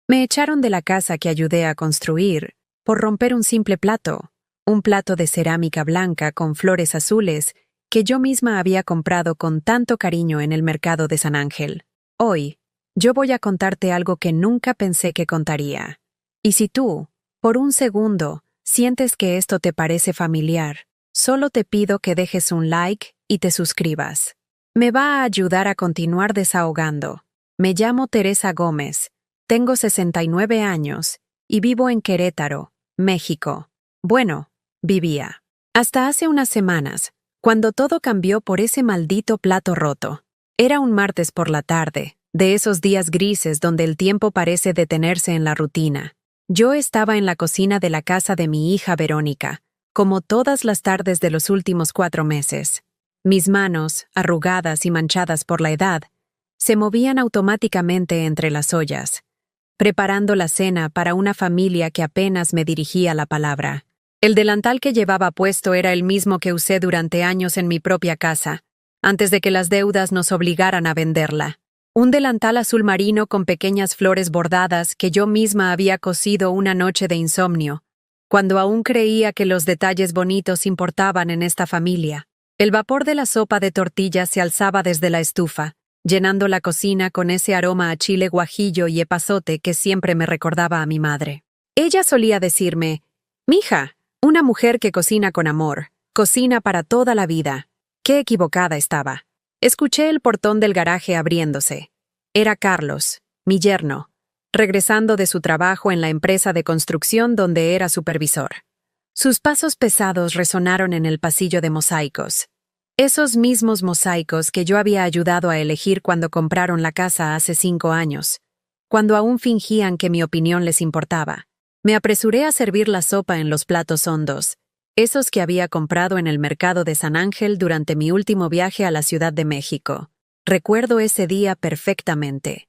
Me echaron de la casa que ayudé a construir por romper un simple plato, un plato de cerámica blanca con flores azules que yo misma había comprado con tanto cariño en el mercado de San Ángel. Hoy, yo voy a contarte algo que nunca pensé que contaría. Y si tú, por un segundo, sientes que esto te parece familiar, solo te pido que dejes un like y te suscribas. Me va a ayudar a continuar desahogando. Me llamo Teresa Gómez, tengo 69 años y vivo en Querétaro, México. Bueno, vivía. Hasta hace unas semanas, cuando todo cambió por ese maldito plato roto. Era un martes por la tarde, de esos días grises donde el tiempo parece detenerse en la rutina. Yo estaba en la cocina de la casa de mi hija Verónica, como todas las tardes de los últimos 4 meses. Mis manos, arrugadas y manchadas por la edad, se movían automáticamente entre las ollas, preparando la cena para una familia que apenas me dirigía la palabra. El delantal que llevaba puesto era el mismo que usé durante años en mi propia casa, antes de que las deudas nos obligaran a venderla. Un delantal azul marino con pequeñas flores bordadas que yo misma había cosido una noche de insomnio, cuando aún creía que los detalles bonitos importaban en esta familia. El vapor de la sopa de tortillas se alzaba desde la estufa, llenando la cocina con ese aroma a chile guajillo y epazote que siempre me recordaba a mi madre. Ella solía decirme: «Mija, una mujer que cocina con amor, cocina para toda la vida». Qué equivocada estaba. Escuché el portón del garaje abriéndose. Era Carlos, mi yerno, regresando de su trabajo en la empresa de construcción donde era supervisor. Sus pasos pesados resonaron en el pasillo de mosaicos. Esos mismos mosaicos que yo había ayudado a elegir cuando compraron la casa hace 5 años, cuando aún fingían que mi opinión les importaba. Me apresuré a servir la sopa en los platos hondos, esos que había comprado en el mercado de San Ángel durante mi último viaje a la Ciudad de México. Recuerdo ese día perfectamente.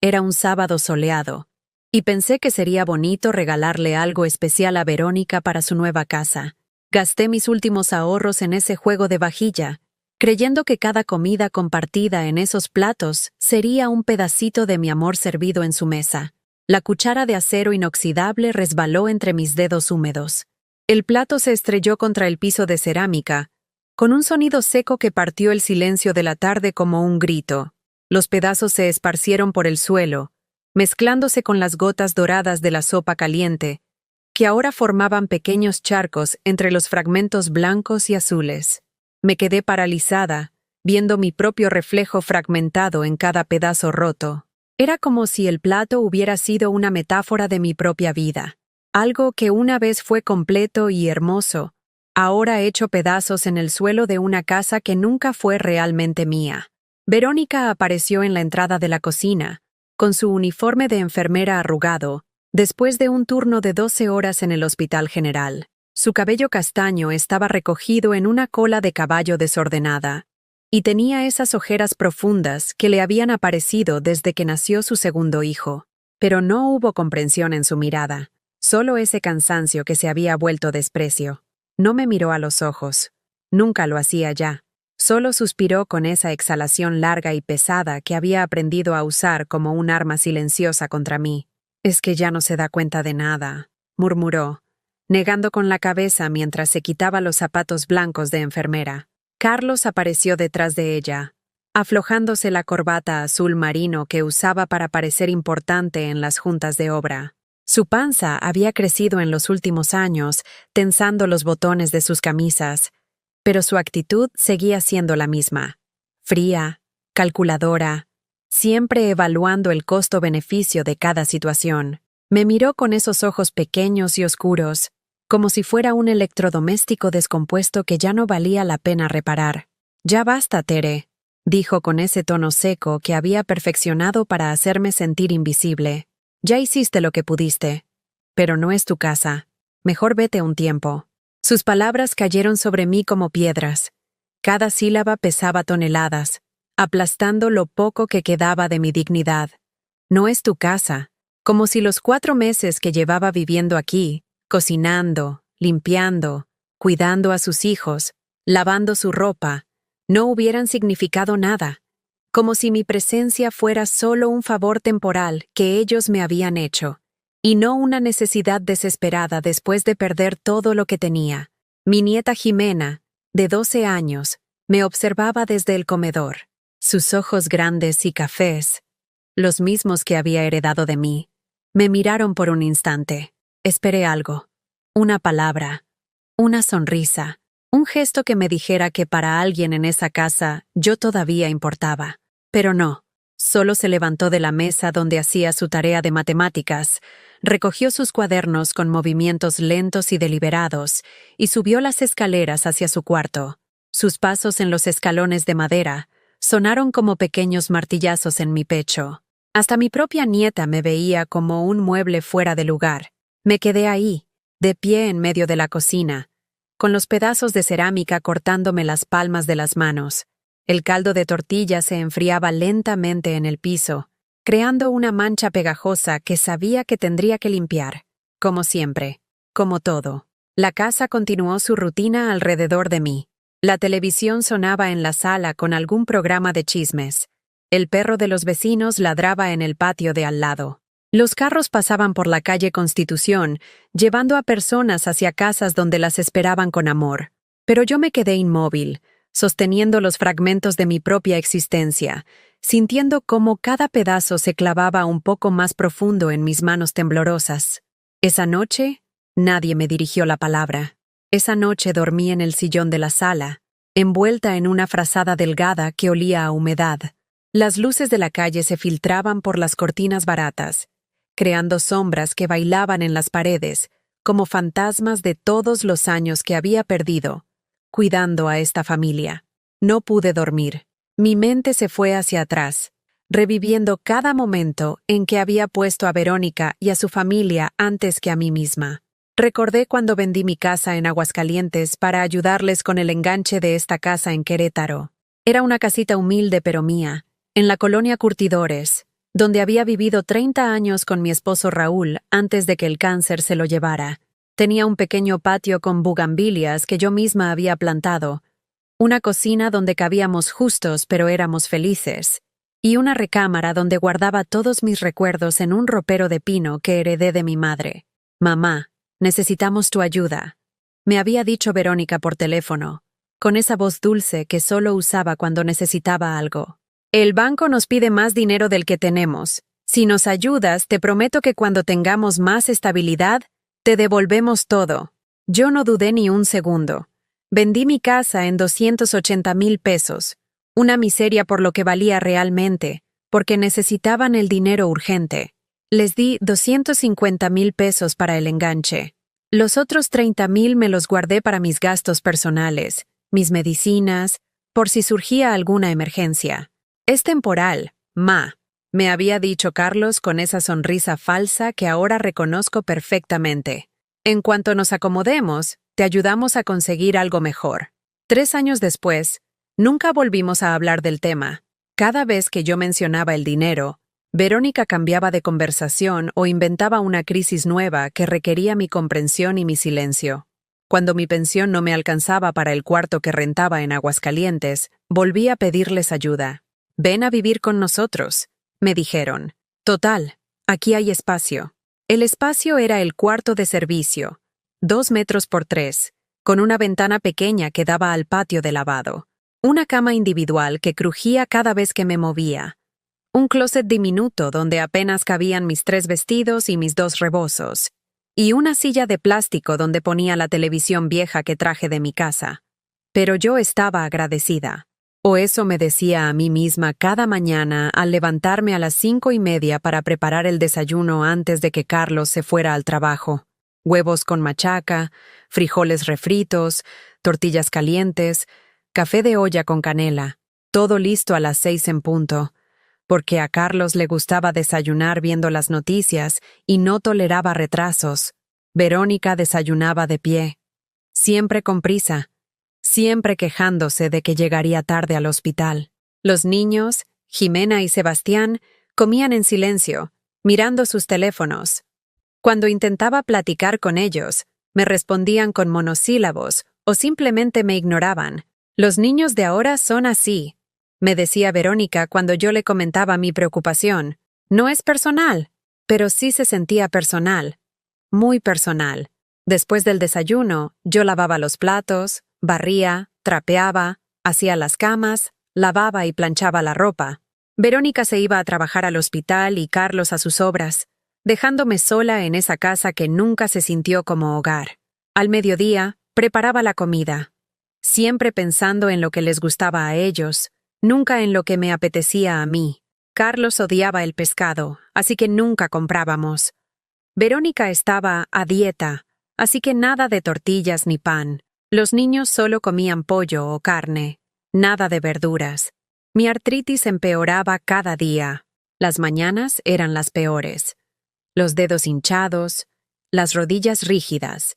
Era un sábado soleado, y pensé que sería bonito regalarle algo especial a Verónica para su nueva casa. Gasté mis últimos ahorros en ese juego de vajilla, creyendo que cada comida compartida en esos platos sería un pedacito de mi amor servido en su mesa. La cuchara de acero inoxidable resbaló entre mis dedos húmedos. El plato se estrelló contra el piso de cerámica, con un sonido seco que partió el silencio de la tarde como un grito. Los pedazos se esparcieron por el suelo, mezclándose con las gotas doradas de la sopa caliente, que ahora formaban pequeños charcos entre los fragmentos blancos y azules. Me quedé paralizada, viendo mi propio reflejo fragmentado en cada pedazo roto. Era como si el plato hubiera sido una metáfora de mi propia vida. Algo que una vez fue completo y hermoso, ahora hecho pedazos en el suelo de una casa que nunca fue realmente mía. Verónica apareció en la entrada de la cocina, con su uniforme de enfermera arrugado, después de un turno de 12 horas en el Hospital General. Su cabello castaño estaba recogido en una cola de caballo desordenada, y tenía esas ojeras profundas que le habían aparecido desde que nació su segundo hijo. Pero no hubo comprensión en su mirada. Solo ese cansancio que se había vuelto desprecio. No me miró a los ojos. Nunca lo hacía ya. Solo suspiró con esa exhalación larga y pesada que había aprendido a usar como un arma silenciosa contra mí. «Es que ya no se da cuenta de nada», murmuró, negando con la cabeza mientras se quitaba los zapatos blancos de enfermera. Carlos apareció detrás de ella, aflojándose la corbata azul marino que usaba para parecer importante en las juntas de obra. Su panza había crecido en los últimos años, tensando los botones de sus camisas, pero su actitud seguía siendo la misma. Fría, calculadora, siempre evaluando el costo-beneficio de cada situación. Me miró con esos ojos pequeños y oscuros, como si fuera un electrodoméstico descompuesto que ya no valía la pena reparar. «Ya basta, Tere», dijo con ese tono seco que había perfeccionado para hacerme sentir invisible. «Ya hiciste lo que pudiste. Pero no es tu casa. Mejor vete un tiempo». Sus palabras cayeron sobre mí como piedras. Cada sílaba pesaba toneladas, aplastando lo poco que quedaba de mi dignidad. «No es tu casa», como si los 4 meses que llevaba viviendo aquí, cocinando, limpiando, cuidando a sus hijos, lavando su ropa, no hubieran significado nada. como si mi presencia fuera solo un favor temporal que ellos me habían hecho, y no una necesidad desesperada después de perder todo lo que tenía. Mi nieta Jimena, de 12 años, me observaba desde el comedor. Sus ojos grandes y cafés, los mismos que había heredado de mí, me miraron por un instante. Esperé algo, una palabra, una sonrisa, un gesto que me dijera que para alguien en esa casa yo todavía importaba. Pero no, solo se levantó de la mesa donde hacía su tarea de matemáticas, recogió sus cuadernos con movimientos lentos y deliberados y subió las escaleras hacia su cuarto. Sus pasos en los escalones de madera sonaron como pequeños martillazos en mi pecho. Hasta mi propia nieta me veía como un mueble fuera de lugar. Me quedé ahí, de pie en medio de la cocina, con los pedazos de cerámica cortándome las palmas de las manos. El caldo de tortilla se enfriaba lentamente en el piso, creando una mancha pegajosa que sabía que tendría que limpiar. Como siempre, como todo, la casa continuó su rutina alrededor de mí. La televisión sonaba en la sala con algún programa de chismes. El perro de los vecinos ladraba en el patio de al lado. Los carros pasaban por la calle Constitución, llevando a personas hacia casas donde las esperaban con amor. Pero yo me quedé inmóvil, sosteniendo los fragmentos de mi propia existencia, sintiendo cómo cada pedazo se clavaba un poco más profundo en mis manos temblorosas. Esa noche, nadie me dirigió la palabra. Esa noche dormí en el sillón de la sala, envuelta en una frazada delgada que olía a humedad. Las luces de la calle se filtraban por las cortinas baratas, creando sombras que bailaban en las paredes, como fantasmas de todos los años que había perdido, cuidando a esta familia. No pude dormir. Mi mente se fue hacia atrás, reviviendo cada momento en que había puesto a Verónica y a su familia antes que a mí misma. Recordé cuando vendí mi casa en Aguascalientes para ayudarles con el enganche de esta casa en Querétaro. Era una casita humilde pero mía, en la colonia Curtidores, donde había vivido 30 años con mi esposo Raúl antes de que el cáncer se lo llevara. Tenía un pequeño patio con bugambilias que yo misma había plantado, una cocina donde cabíamos justos pero éramos felices, y una recámara donde guardaba todos mis recuerdos en un ropero de pino que heredé de mi madre. «Mamá, necesitamos tu ayuda», me había dicho Verónica por teléfono, con esa voz dulce que solo usaba cuando necesitaba algo. «El banco nos pide más dinero del que tenemos. Si nos ayudas, te prometo que cuando tengamos más estabilidad, te devolvemos todo». Yo no dudé ni un segundo. Vendí mi casa en 280,000 pesos, una miseria por lo que valía realmente, porque necesitaban el dinero urgente. Les di 250,000 pesos para el enganche. Los otros 30,000 me los guardé para mis gastos personales, mis medicinas, por si surgía alguna emergencia. «Es temporal, ma», me había dicho Carlos con esa sonrisa falsa que ahora reconozco perfectamente. «En cuanto nos acomodemos, te ayudamos a conseguir algo mejor». 3 años después, nunca volvimos a hablar del tema. Cada vez que yo mencionaba el dinero, Verónica cambiaba de conversación o inventaba una crisis nueva que requería mi comprensión y mi silencio. Cuando mi pensión no me alcanzaba para el cuarto que rentaba en Aguascalientes, volví a pedirles ayuda. «Ven a vivir con nosotros», me dijeron. «Total, aquí hay espacio». El espacio era el cuarto de servicio, 2 metros por 3, con una ventana pequeña que daba al patio de lavado, una cama individual que crujía cada vez que me movía, un closet diminuto donde apenas cabían mis 3 vestidos y mis 2 rebozos, y una silla de plástico donde ponía la televisión vieja que traje de mi casa. Pero yo estaba agradecida. O eso me decía a mí misma cada mañana al levantarme a las 5:30 para preparar el desayuno antes de que Carlos se fuera al trabajo. Huevos con machaca, frijoles refritos, tortillas calientes, café de olla con canela, todo listo a las 6 en punto, porque a Carlos le gustaba desayunar viendo las noticias y no toleraba retrasos. Verónica desayunaba de pie, siempre con prisa, siempre quejándose de que llegaría tarde al hospital. Los niños, Jimena y Sebastián, comían en silencio, mirando sus teléfonos. Cuando intentaba platicar con ellos, me respondían con monosílabos o simplemente me ignoraban. «Los niños de ahora son así», me decía Verónica cuando yo le comentaba mi preocupación. No es personal, pero sí se sentía personal, muy personal. Después del desayuno, yo lavaba los platos, barría, trapeaba, hacía las camas, lavaba y planchaba la ropa. Verónica se iba a trabajar al hospital y Carlos a sus obras, dejándome sola en esa casa que nunca se sintió como hogar. Al mediodía, preparaba la comida, siempre pensando en lo que les gustaba a ellos, nunca en lo que me apetecía a mí. Carlos odiaba el pescado, así que nunca comprábamos. Verónica estaba a dieta, así que nada de tortillas ni pan. Los niños solo comían pollo o carne, nada de verduras. Mi artritis empeoraba cada día. Las mañanas eran las peores. Los dedos hinchados, las rodillas rígidas,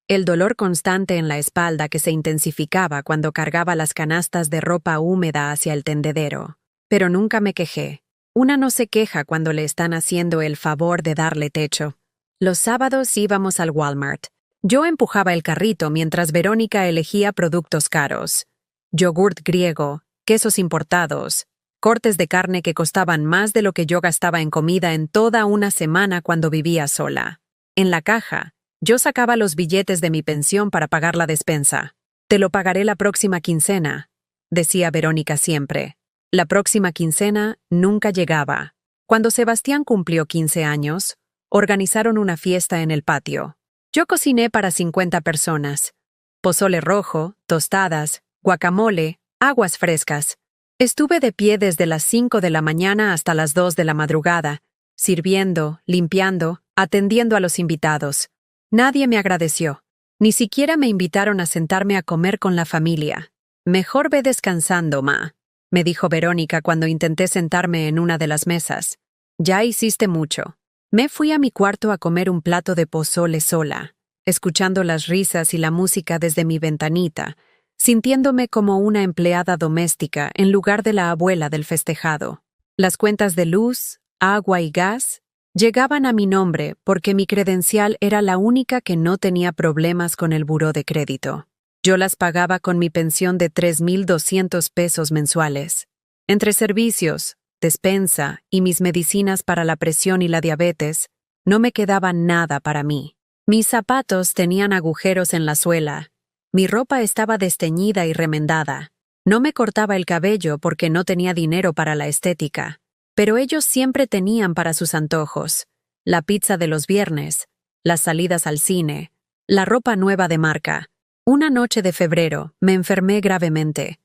el dolor constante en la espalda que se intensificaba cuando cargaba las canastas de ropa húmeda hacia el tendedero. Pero nunca me quejé. Una no se queja cuando le están haciendo el favor de darle techo. Los sábados íbamos al Walmart. Yo empujaba el carrito mientras Verónica elegía productos caros. Yogurt griego, quesos importados, cortes de carne que costaban más de lo que yo gastaba en comida en toda una semana cuando vivía sola. En la caja, yo sacaba los billetes de mi pensión para pagar la despensa. «Te lo pagaré la próxima quincena», decía Verónica siempre. La próxima quincena nunca llegaba. Cuando Sebastián cumplió 15 años, organizaron una fiesta en el patio. Yo cociné para 50 personas. Pozole rojo, tostadas, guacamole, aguas frescas. Estuve de pie desde las 5 de la mañana hasta las 2 de la madrugada, sirviendo, limpiando, atendiendo a los invitados. Nadie me agradeció. Ni siquiera me invitaron a sentarme a comer con la familia. «Mejor ve descansando, ma», me dijo Verónica cuando intenté sentarme en una de las mesas. «Ya hiciste mucho». Me fui a mi cuarto a comer un plato de pozole sola, escuchando las risas y la música desde mi ventanita, sintiéndome como una empleada doméstica en lugar de la abuela del festejado. Las cuentas de luz, agua y gas llegaban a mi nombre porque mi credencial era la única que no tenía problemas con el buró de crédito. Yo las pagaba con mi pensión de 3,200 pesos mensuales. Entre servicios, despensa y mis medicinas para la presión y la diabetes, no me quedaba nada para mí. Mis zapatos tenían agujeros en la suela. Mi ropa estaba desteñida y remendada. No me cortaba el cabello porque no tenía dinero para la estética. Pero ellos siempre tenían para sus antojos: la pizza de los viernes, las salidas al cine, la ropa nueva de marca. Una noche de febrero me enfermé gravemente.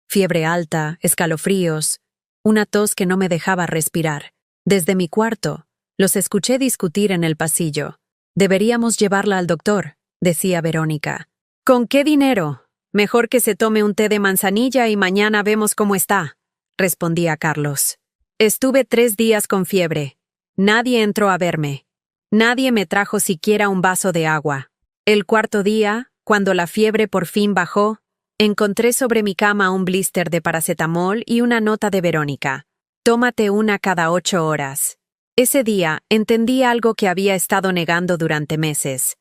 Fiebre alta, escalofríos, una tos que no me dejaba respirar. Desde mi cuarto, los escuché discutir en el pasillo. «Deberíamos llevarla al doctor», decía Verónica. «¿Con qué dinero? Mejor que se tome un té de manzanilla y mañana vemos cómo está», respondía Carlos. Estuve 3 días con fiebre. Nadie entró a verme. Nadie me trajo siquiera un vaso de agua. El cuarto día, cuando la fiebre por fin bajó, encontré sobre mi cama un blister de paracetamol y una nota de Verónica. «Tómate una cada 8 horas». Ese día entendí algo que había estado negando durante meses.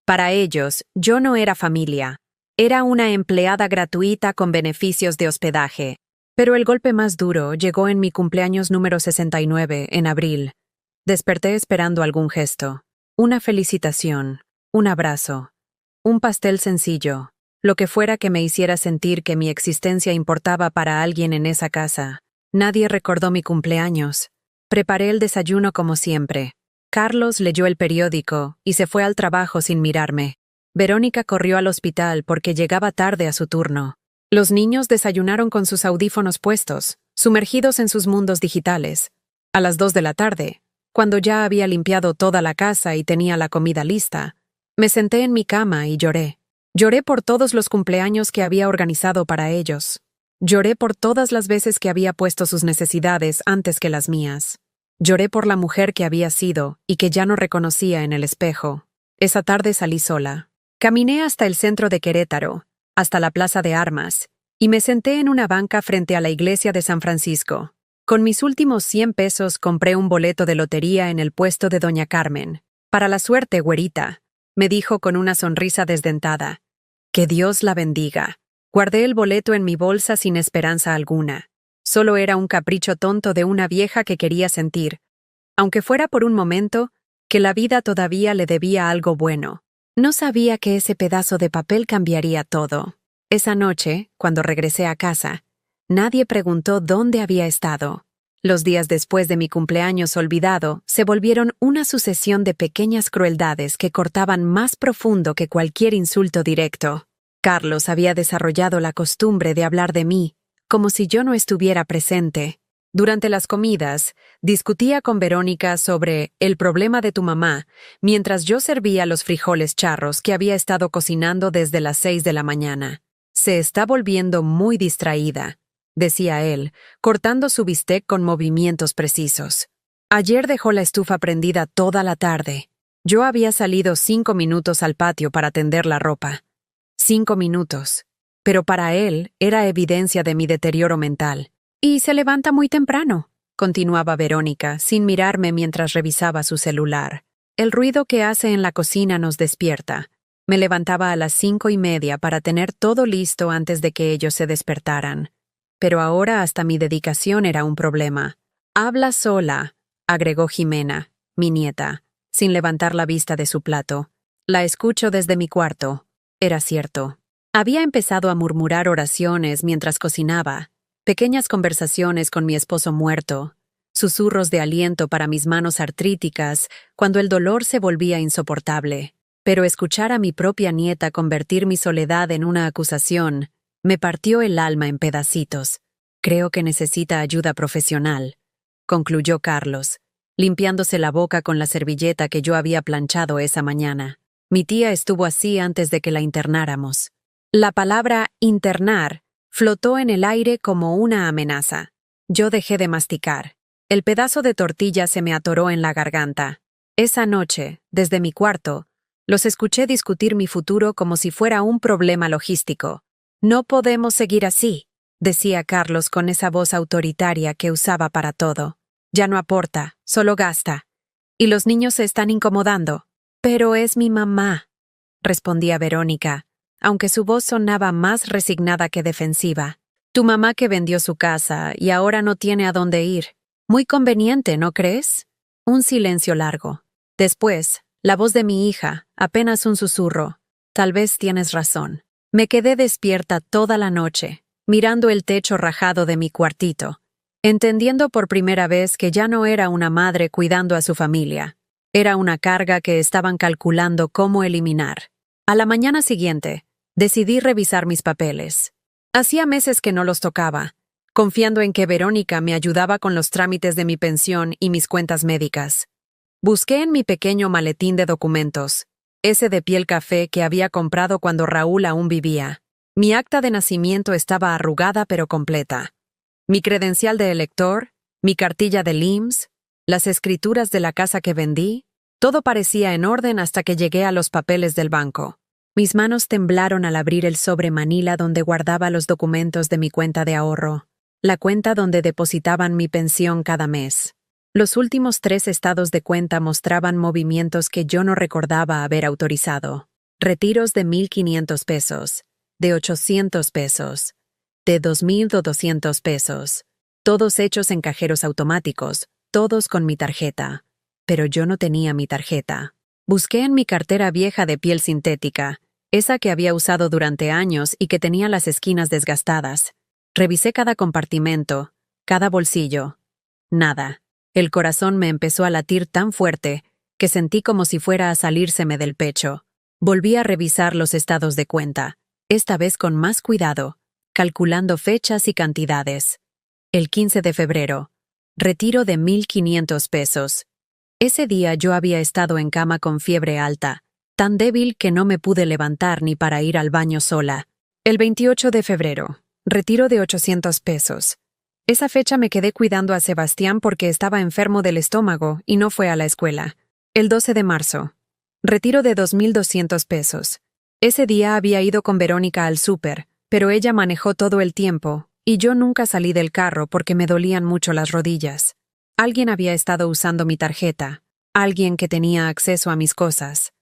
Para ellos, yo no era familia. Era una empleada gratuita con beneficios de hospedaje. Pero el golpe más duro llegó en mi cumpleaños número 69, en abril. Desperté esperando algún gesto. Una felicitación, un abrazo, un pastel sencillo, lo que fuera que me hiciera sentir que mi existencia importaba para alguien en esa casa. Nadie recordó mi cumpleaños. Preparé el desayuno como siempre. Carlos leyó el periódico y se fue al trabajo sin mirarme. Verónica corrió al hospital porque llegaba tarde a su turno. Los niños desayunaron con sus audífonos puestos, sumergidos en sus mundos digitales. A las 2 de la tarde, cuando ya había limpiado toda la casa y tenía la comida lista, me senté en mi cama y lloré. Lloré por todos los cumpleaños que había organizado para ellos. Lloré por todas las veces que había puesto sus necesidades antes que las mías. Lloré por la mujer que había sido y que ya no reconocía en el espejo. Esa tarde salí sola. Caminé hasta el centro de Querétaro, hasta la Plaza de Armas, y me senté en una banca frente a la iglesia de San Francisco. Con mis últimos 100 pesos compré un boleto de lotería en el puesto de Doña Carmen. «Para la suerte, güerita», me dijo con una sonrisa desdentada. «Que Dios la bendiga». Guardé el boleto en mi bolsa sin esperanza alguna. Solo era un capricho tonto de una vieja que quería sentir, aunque fuera por un momento, que la vida todavía le debía algo bueno. No sabía que ese pedazo de papel cambiaría todo. Esa noche, cuando regresé a casa, nadie preguntó dónde había estado. Los días después de mi cumpleaños olvidado se volvieron una sucesión de pequeñas crueldades que cortaban más profundo que cualquier insulto directo. Carlos había desarrollado la costumbre de hablar de mí, como si yo no estuviera presente. Durante las comidas, discutía con Verónica sobre el problema de tu mamá, mientras yo servía los frijoles charros que había estado cocinando desde las 6 de la mañana. Se está volviendo muy distraída, decía él, cortando su bistec con movimientos precisos. Ayer dejó la estufa prendida toda la tarde. Yo había salido 5 minutos al patio para tender la ropa. 5 minutos. Pero para él era evidencia de mi deterioro mental. Y se levanta muy temprano, continuaba Verónica, sin mirarme mientras revisaba su celular. El ruido que hace en la cocina nos despierta. Me levantaba a las 5:30 para tener todo listo antes de que ellos se despertaran. Pero ahora hasta mi dedicación era un problema. Habla sola, agregó Jimena, mi nieta, sin levantar la vista de su plato. La escucho desde mi cuarto. Era cierto. Había empezado a murmurar oraciones mientras cocinaba. Pequeñas conversaciones con mi esposo muerto, susurros de aliento para mis manos artríticas cuando el dolor se volvía insoportable. Pero escuchar a mi propia nieta convertir mi soledad en una acusación me partió el alma en pedacitos. Creo que necesita ayuda profesional, concluyó Carlos, limpiándose la boca con la servilleta que yo había planchado esa mañana. Mi tía estuvo así antes de que la internáramos. La palabra internar flotó en el aire como una amenaza. Yo dejé de masticar. El pedazo de tortilla se me atoró en la garganta. Esa noche, desde mi cuarto, los escuché discutir mi futuro como si fuera un problema logístico. No podemos seguir así, decía Carlos con esa voz autoritaria que usaba para todo. Ya no aporta, solo gasta. Y los niños se están incomodando. Pero es mi mamá, respondía Verónica, aunque su voz sonaba más resignada que defensiva. Tu mamá que vendió su casa y ahora no tiene a dónde ir. Muy conveniente, ¿no crees? Un silencio largo. Después, la voz de mi hija, apenas un susurro. Tal vez tienes razón. Me quedé despierta toda la noche, mirando el techo rajado de mi cuartito, entendiendo por primera vez que ya no era una madre cuidando a su familia. Era una carga que estaban calculando cómo eliminar. A la mañana siguiente, decidí revisar mis papeles. Hacía meses que no los tocaba, confiando en que Verónica me ayudaba con los trámites de mi pensión y mis cuentas médicas. Busqué en mi pequeño maletín de documentos, ese de piel café que había comprado cuando Raúl aún vivía. Mi acta de nacimiento estaba arrugada pero completa. Mi credencial de elector, mi cartilla del IMSS, las escrituras de la casa que vendí, todo parecía en orden hasta que llegué a los papeles del banco. Mis manos temblaron al abrir el sobre manila donde guardaba los documentos de mi cuenta de ahorro, la cuenta donde depositaban mi pensión cada mes. Los últimos 3 estados de cuenta mostraban movimientos que yo no recordaba haber autorizado. Retiros de 1,500 pesos, de 800 pesos, de 2,200 pesos, todos hechos en cajeros automáticos, todos con mi tarjeta. Pero yo no tenía mi tarjeta. Busqué en mi cartera vieja de piel sintética, esa que había usado durante años y que tenía las esquinas desgastadas. Revisé cada compartimento, cada bolsillo. Nada. El corazón me empezó a latir tan fuerte que sentí como si fuera a salírseme del pecho. Volví a revisar los estados de cuenta, esta vez con más cuidado, calculando fechas y cantidades. El 15 de febrero. Retiro de 1,500 pesos. Ese día yo había estado en cama con fiebre alta, tan débil que no me pude levantar ni para ir al baño sola. El 28 de febrero. Retiro de 800 pesos. Esa fecha me quedé cuidando a Sebastián porque estaba enfermo del estómago y no fue a la escuela. El 12 de marzo. Retiro de 2,200 pesos. Ese día había ido con Verónica al súper, pero ella manejó todo el tiempo, y yo nunca salí del carro porque me dolían mucho las rodillas. Alguien había estado usando mi tarjeta, alguien que tenía acceso a mis cosas,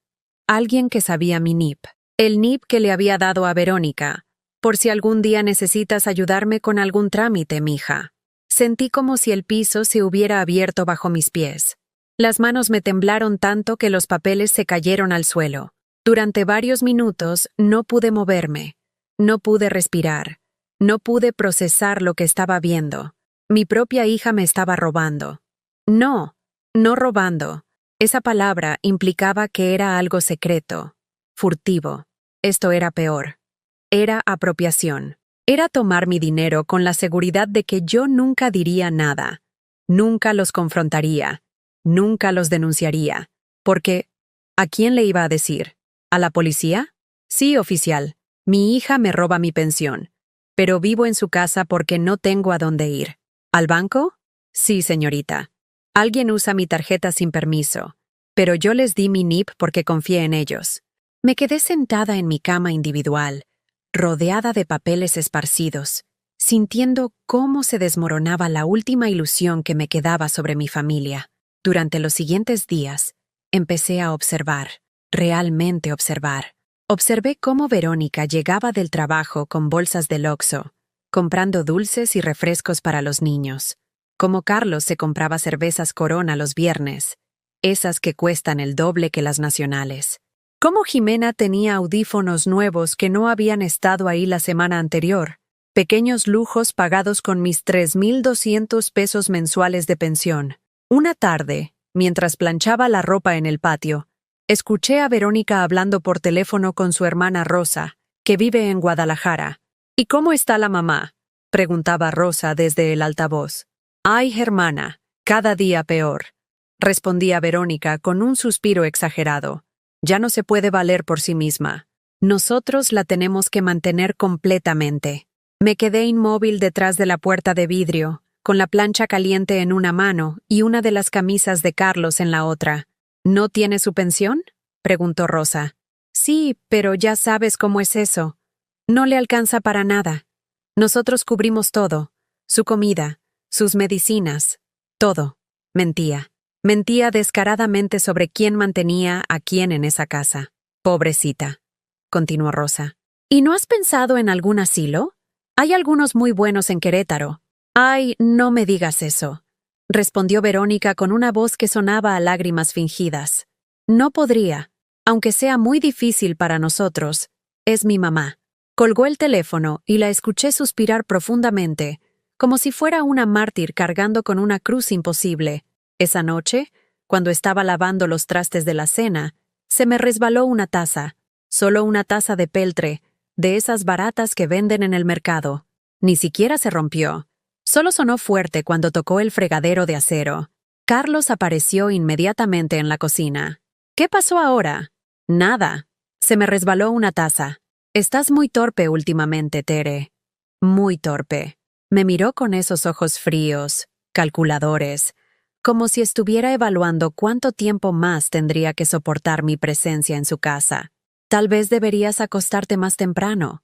alguien que sabía mi NIP. El NIP que le había dado a Verónica, por si algún día necesitas ayudarme con algún trámite, mija. Sentí como si el piso se hubiera abierto bajo mis pies. Las manos me temblaron tanto que los papeles se cayeron al suelo. Durante varios minutos no pude moverme. No pude respirar. No pude procesar lo que estaba viendo. Mi propia hija me estaba robando. No, no robando. Esa palabra implicaba que era algo secreto, furtivo. Esto era peor. Era apropiación. Era tomar mi dinero con la seguridad de que yo nunca diría nada. Nunca los confrontaría. Nunca los denunciaría. Porque, ¿a quién le iba a decir? ¿A la policía? Sí, oficial. Mi hija me roba mi pensión. Pero vivo en su casa porque no tengo a dónde ir. ¿Al banco? Sí, señorita. Alguien usa mi tarjeta sin permiso. Pero yo les di mi NIP porque confié en ellos. Me quedé sentada en mi cama individual, rodeada de papeles esparcidos, sintiendo cómo se desmoronaba la última ilusión que me quedaba sobre mi familia. Durante los siguientes días, empecé a observar, realmente observar. Observé cómo Verónica llegaba del trabajo con bolsas del Oxxo, comprando dulces y refrescos para los niños. Cómo Carlos se compraba cervezas Corona los viernes, esas que cuestan el doble que las nacionales. Cómo Jimena tenía audífonos nuevos que no habían estado ahí la semana anterior. Pequeños lujos pagados con mis 3,200 pesos mensuales de pensión. Una tarde, mientras planchaba la ropa en el patio, escuché a Verónica hablando por teléfono con su hermana Rosa, que vive en Guadalajara. ¿Y cómo está la mamá?, preguntaba Rosa desde el altavoz. Ay, hermana, cada día peor, respondía Verónica con un suspiro exagerado. Ya no se puede valer por sí misma. Nosotros la tenemos que mantener completamente. Me quedé inmóvil detrás de la puerta de vidrio, con la plancha caliente en una mano y una de las camisas de Carlos en la otra. ¿No tiene su pensión?, preguntó Rosa. Sí, pero ya sabes cómo es eso. No le alcanza para nada. Nosotros cubrimos todo. Su comida, sus medicinas, todo. Mentía. Mentía descaradamente sobre quién mantenía a quién en esa casa. Pobrecita, continuó Rosa. ¿Y no has pensado en algún asilo? Hay algunos muy buenos en Querétaro. Ay, no me digas eso, respondió Verónica con una voz que sonaba a lágrimas fingidas. No podría, aunque sea muy difícil para nosotros. Es mi mamá. Colgó el teléfono y la escuché suspirar profundamente, como si fuera una mártir cargando con una cruz imposible. Esa noche, cuando estaba lavando los trastes de la cena, se me resbaló una taza, solo una taza de peltre, de esas baratas que venden en el mercado. Ni siquiera se rompió. Solo sonó fuerte cuando tocó el fregadero de acero. Carlos apareció inmediatamente en la cocina. ¿Qué pasó ahora? Nada. Se me resbaló una taza. Estás muy torpe últimamente, Tere. Muy torpe. Me miró con esos ojos fríos, calculadores, como si estuviera evaluando cuánto tiempo más tendría que soportar mi presencia en su casa. Tal vez deberías acostarte más temprano,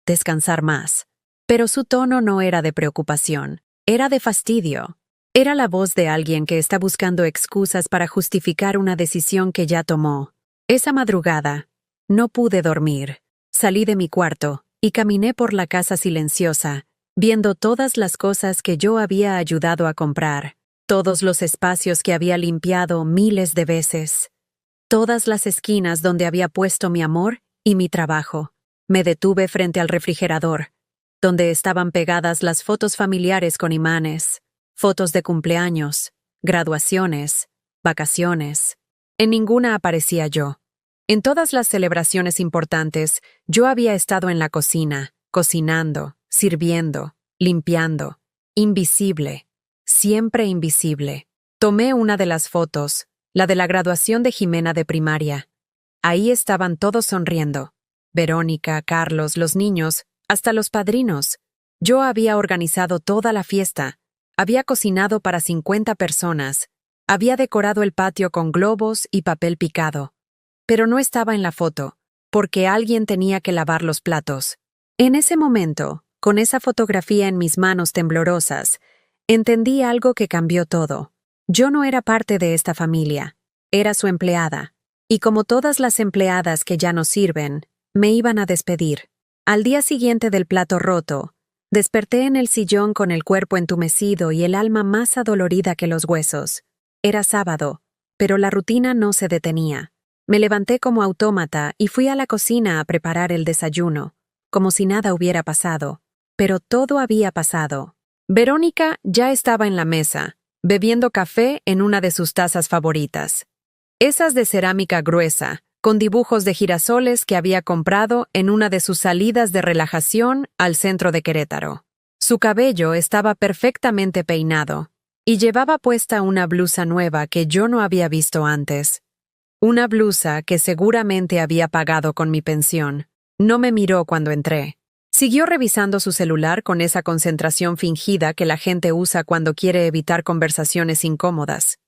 descansar más. Pero su tono no era de preocupación, era de fastidio. Era la voz de alguien que está buscando excusas para justificar una decisión que ya tomó. Esa madrugada, no pude dormir. Salí de mi cuarto y caminé por la casa silenciosa, viendo todas las cosas que yo había ayudado a comprar. Todos los espacios que había limpiado miles de veces. Todas las esquinas donde había puesto mi amor y mi trabajo. Me detuve frente al refrigerador, donde estaban pegadas las fotos familiares con imanes, fotos de cumpleaños, graduaciones, vacaciones. En ninguna aparecía yo. En todas las celebraciones importantes, yo había estado en la cocina, cocinando, sirviendo, limpiando, invisible. Siempre invisible. Tomé una de las fotos, la de la graduación de Jimena de primaria. Ahí estaban todos sonriendo. Verónica, Carlos, los niños, hasta los padrinos. Yo había organizado toda la fiesta. Había cocinado para 50 personas. Había decorado el patio con globos y papel picado. Pero no estaba en la foto, porque alguien tenía que lavar los platos. En ese momento, con esa fotografía en mis manos temblorosas, entendí algo que cambió todo. Yo no era parte de esta familia, era su empleada, y como todas las empleadas que ya no sirven, me iban a despedir. Al día siguiente del plato roto, desperté en el sillón con el cuerpo entumecido y el alma más adolorida que los huesos. Era sábado, pero la rutina no se detenía. Me levanté como autómata y fui a la cocina a preparar el desayuno, como si nada hubiera pasado. Pero todo había pasado. Verónica ya estaba en la mesa, bebiendo café en una de sus tazas favoritas. Esas de cerámica gruesa, con dibujos de girasoles que había comprado en una de sus salidas de relajación al centro de Querétaro. Su cabello estaba perfectamente peinado, y llevaba puesta una blusa nueva que yo no había visto antes. Una blusa que seguramente había pagado con mi pensión. No me miró cuando entré. Siguió revisando su celular con esa concentración fingida que la gente usa cuando quiere evitar conversaciones incómodas.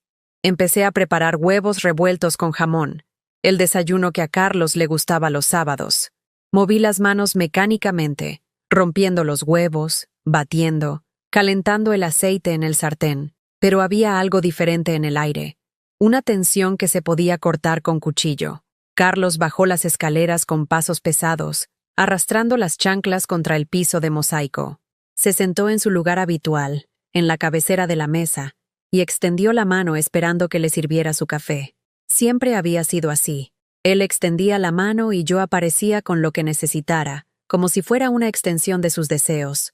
Empecé a preparar huevos revueltos con jamón, el desayuno que a Carlos le gustaba los sábados. Moví las manos mecánicamente, rompiendo los huevos, batiendo, calentando el aceite en el sartén, pero había algo diferente en el aire. Una tensión que se podía cortar con cuchillo. Carlos bajó las escaleras con pasos pesados, arrastrando las chanclas contra el piso de mosaico. Se sentó en su lugar habitual, en la cabecera de la mesa, y extendió la mano esperando que le sirviera su café. Siempre había sido así. Él extendía la mano y yo aparecía con lo que necesitara, como si fuera una extensión de sus deseos.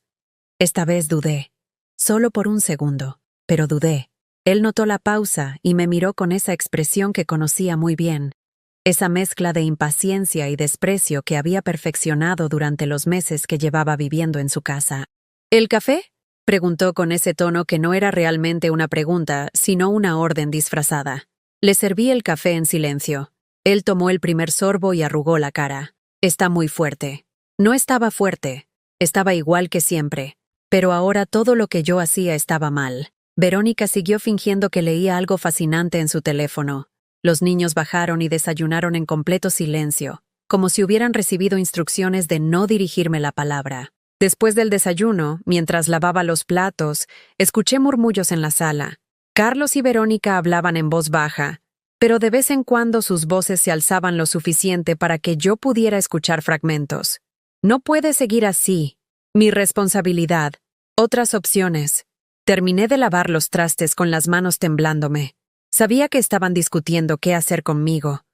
Esta vez dudé. Solo por un segundo, pero dudé. Él notó la pausa y me miró con esa expresión que conocía muy bien. Esa mezcla de impaciencia y desprecio que había perfeccionado durante los meses que llevaba viviendo en su casa. ¿El café?, preguntó con ese tono que no era realmente una pregunta, sino una orden disfrazada. Le serví el café en silencio. Él tomó el primer sorbo y arrugó la cara. Está muy fuerte. No estaba fuerte. Estaba igual que siempre. Pero ahora todo lo que yo hacía estaba mal. Verónica siguió fingiendo que leía algo fascinante en su teléfono. Los niños bajaron y desayunaron en completo silencio, como si hubieran recibido instrucciones de no dirigirme la palabra. Después del desayuno, mientras lavaba los platos, escuché murmullos en la sala. Carlos y Verónica hablaban en voz baja, pero de vez en cuando sus voces se alzaban lo suficiente para que yo pudiera escuchar fragmentos. No puede seguir así. Mi responsabilidad. Otras opciones. Terminé de lavar los trastes con las manos temblándome. Sabía que estaban discutiendo qué hacer conmigo,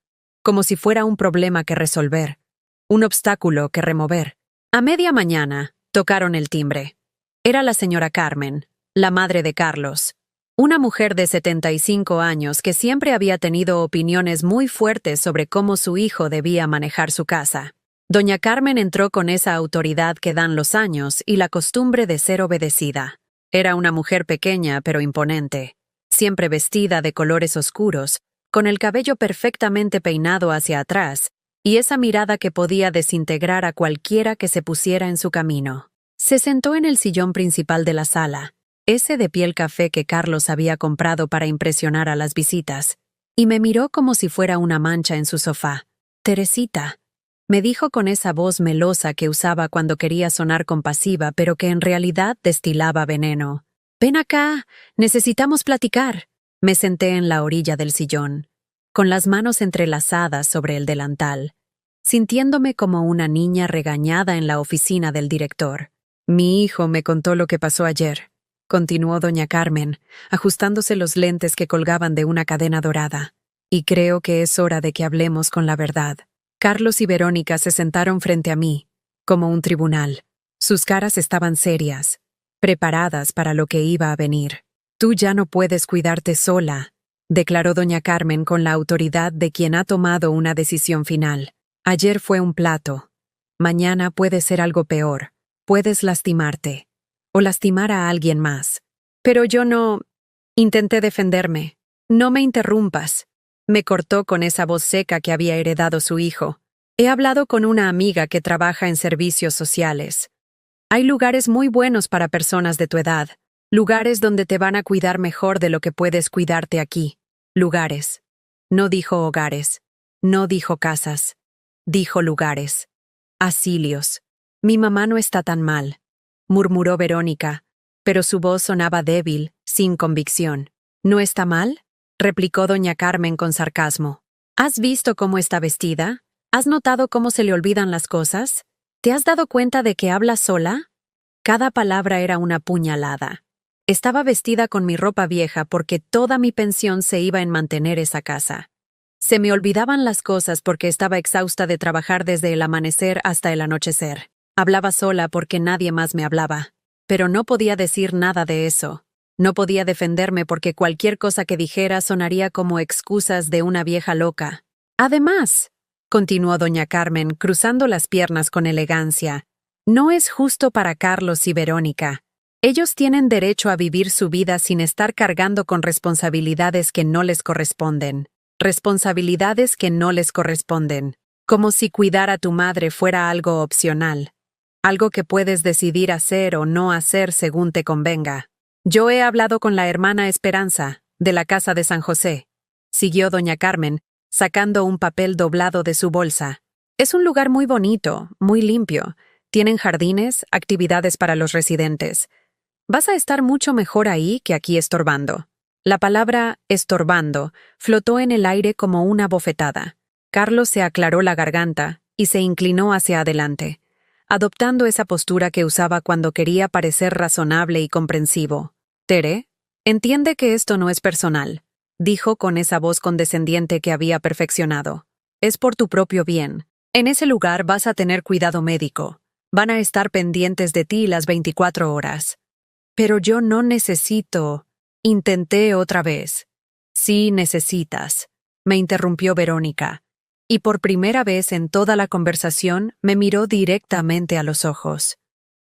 como si fuera un problema que resolver, un obstáculo que remover. A media mañana, tocaron el timbre. Era la señora Carmen, la madre de Carlos, una mujer de 75 años que siempre había tenido opiniones muy fuertes sobre cómo su hijo debía manejar su casa. Doña Carmen entró con esa autoridad que dan los años y la costumbre de ser obedecida. Era una mujer pequeña pero imponente, siempre vestida de colores oscuros, con el cabello perfectamente peinado hacia atrás, y esa mirada que podía desintegrar a cualquiera que se pusiera en su camino. Se sentó en el sillón principal de la sala, ese de piel café que Carlos había comprado para impresionar a las visitas, y me miró como si fuera una mancha en su sofá. «Teresita», me dijo con esa voz melosa que usaba cuando quería sonar compasiva, pero que en realidad destilaba veneno. «Ven acá, necesitamos platicar». Me senté en la orilla del sillón, con las manos entrelazadas sobre el delantal, sintiéndome como una niña regañada en la oficina del director. «Mi hijo me contó lo que pasó ayer», continuó doña Carmen, ajustándose los lentes que colgaban de una cadena dorada. «Y creo que es hora de que hablemos con la verdad». Carlos y Verónica se sentaron frente a mí, como un tribunal. Sus caras estaban serias, preparadas para lo que iba a venir. «Tú ya no puedes cuidarte sola», declaró doña Carmen con la autoridad de quien ha tomado una decisión final. «Ayer fue un plato. Mañana puede ser algo peor. Puedes lastimarte. O lastimar a alguien más». «Pero yo no...» Intenté defenderme. «No me interrumpas», me cortó con esa voz seca que había heredado su hijo. «He hablado con una amiga que trabaja en servicios sociales. Hay lugares muy buenos para personas de tu edad. Lugares donde te van a cuidar mejor de lo que puedes cuidarte aquí. Lugares». No dijo hogares. No dijo casas. Dijo lugares. «Asilios. Mi mamá no está tan mal», murmuró Verónica, pero su voz sonaba débil, sin convicción. «¿No está mal?», replicó doña Carmen con sarcasmo. «¿Has visto cómo está vestida? ¿Has notado cómo se le olvidan las cosas? ¿Te has dado cuenta de que hablas sola? Cada palabra era una puñalada. Estaba vestida con mi ropa vieja porque toda mi pensión se iba en mantener esa casa. Se me olvidaban las cosas porque estaba exhausta de trabajar desde el amanecer hasta el anochecer. Hablaba sola porque nadie más me hablaba. Pero no podía decir nada de eso. No podía defenderme porque cualquier cosa que dijera sonaría como excusas de una vieja loca. Además, continuó doña Carmen, cruzando las piernas con elegancia, no es justo para Carlos y Verónica. Ellos tienen derecho a vivir su vida sin estar cargando con responsabilidades que no les corresponden. Responsabilidades que no les corresponden. Como si cuidar a tu madre fuera algo opcional. Algo que puedes decidir hacer o no hacer según te convenga. Yo he hablado con la hermana Esperanza, de la casa de San José. Siguió doña Carmen, sacando un papel doblado de su bolsa. Es un lugar muy bonito, muy limpio. Tienen jardines, actividades para los residentes. Vas a estar mucho mejor ahí que aquí estorbando. La palabra estorbando flotó en el aire como una bofetada. Carlos se aclaró la garganta y se inclinó hacia adelante, adoptando esa postura que usaba cuando quería parecer razonable y comprensivo. Tere, entiende que esto no es personal, dijo con esa voz condescendiente que había perfeccionado. Es por tu propio bien. En ese lugar vas a tener cuidado médico. Van a estar pendientes de ti las 24 horas. Pero yo no necesito. Intenté otra vez. Sí necesitas, me interrumpió Verónica. Y por primera vez en toda la conversación me miró directamente a los ojos.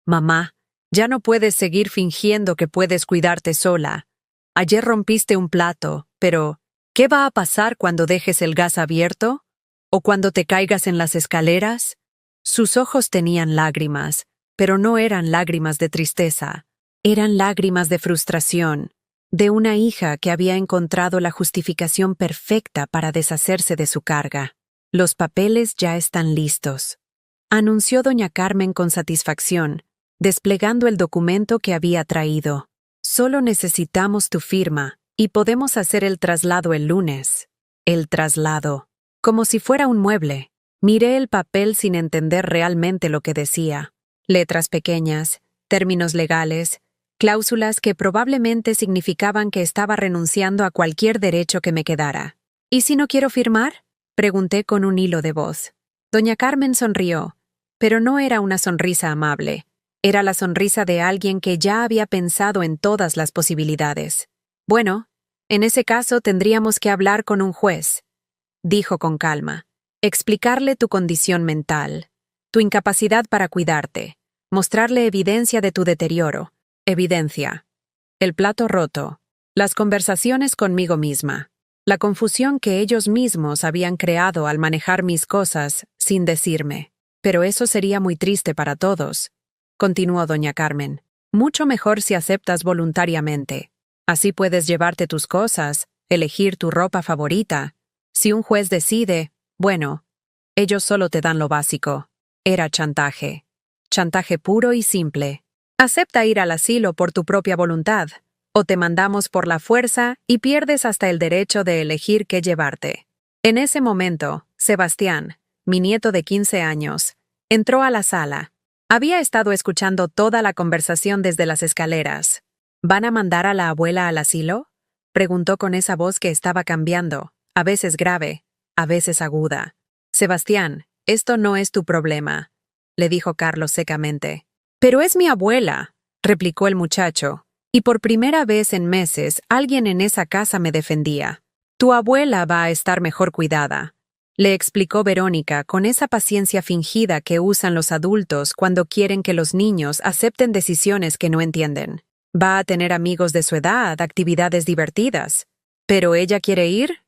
Mamá, ya no puedes seguir fingiendo que puedes cuidarte sola. Ayer rompiste un plato, pero ¿qué va a pasar cuando dejes el gas abierto? ¿O cuando te caigas en las escaleras? Sus ojos tenían lágrimas, pero no eran lágrimas de tristeza. Eran lágrimas de frustración, de una hija que había encontrado la justificación perfecta para deshacerse de su carga. Los papeles ya están listos, anunció doña Carmen con satisfacción, desplegando el documento que había traído. Solo necesitamos tu firma, y podemos hacer el traslado el lunes. El traslado. Como si fuera un mueble. Miré el papel sin entender realmente lo que decía. Letras pequeñas, términos legales, cláusulas que probablemente significaban que estaba renunciando a cualquier derecho que me quedara. ¿Y si no quiero firmar? Pregunté con un hilo de voz. Doña Carmen sonrió, pero no era una sonrisa amable. Era la sonrisa de alguien que ya había pensado en todas las posibilidades. Bueno, en ese caso tendríamos que hablar con un juez, dijo con calma. Explicarle tu condición mental, tu incapacidad para cuidarte, mostrarle evidencia de tu deterioro. Evidencia. El plato roto, las conversaciones conmigo misma, la confusión que ellos mismos habían creado al manejar mis cosas sin decirme. Pero eso sería muy triste para todos, continuó doña Carmen. Mucho mejor si aceptas voluntariamente. Así puedes llevarte tus cosas, elegir tu ropa favorita. Si un juez decide, bueno, ellos solo te dan lo básico. Era chantaje. Chantaje puro y simple. Acepta ir al asilo por tu propia voluntad, o te mandamos por la fuerza y pierdes hasta el derecho de elegir qué llevarte. En ese momento, Sebastián, mi nieto de 15 años, entró a la sala. Había estado escuchando toda la conversación desde las escaleras. ¿Van a mandar a la abuela al asilo?, preguntó con esa voz que estaba cambiando, a veces grave, a veces aguda. Sebastián, esto no es tu problema, le dijo Carlos secamente. Pero es mi abuela, replicó el muchacho, y por primera vez en meses alguien en esa casa me defendía. Tu abuela va a estar mejor cuidada, le explicó Verónica con esa paciencia fingida que usan los adultos cuando quieren que los niños acepten decisiones que no entienden. Va a tener amigos de su edad, actividades divertidas. ¿Pero ella quiere ir?,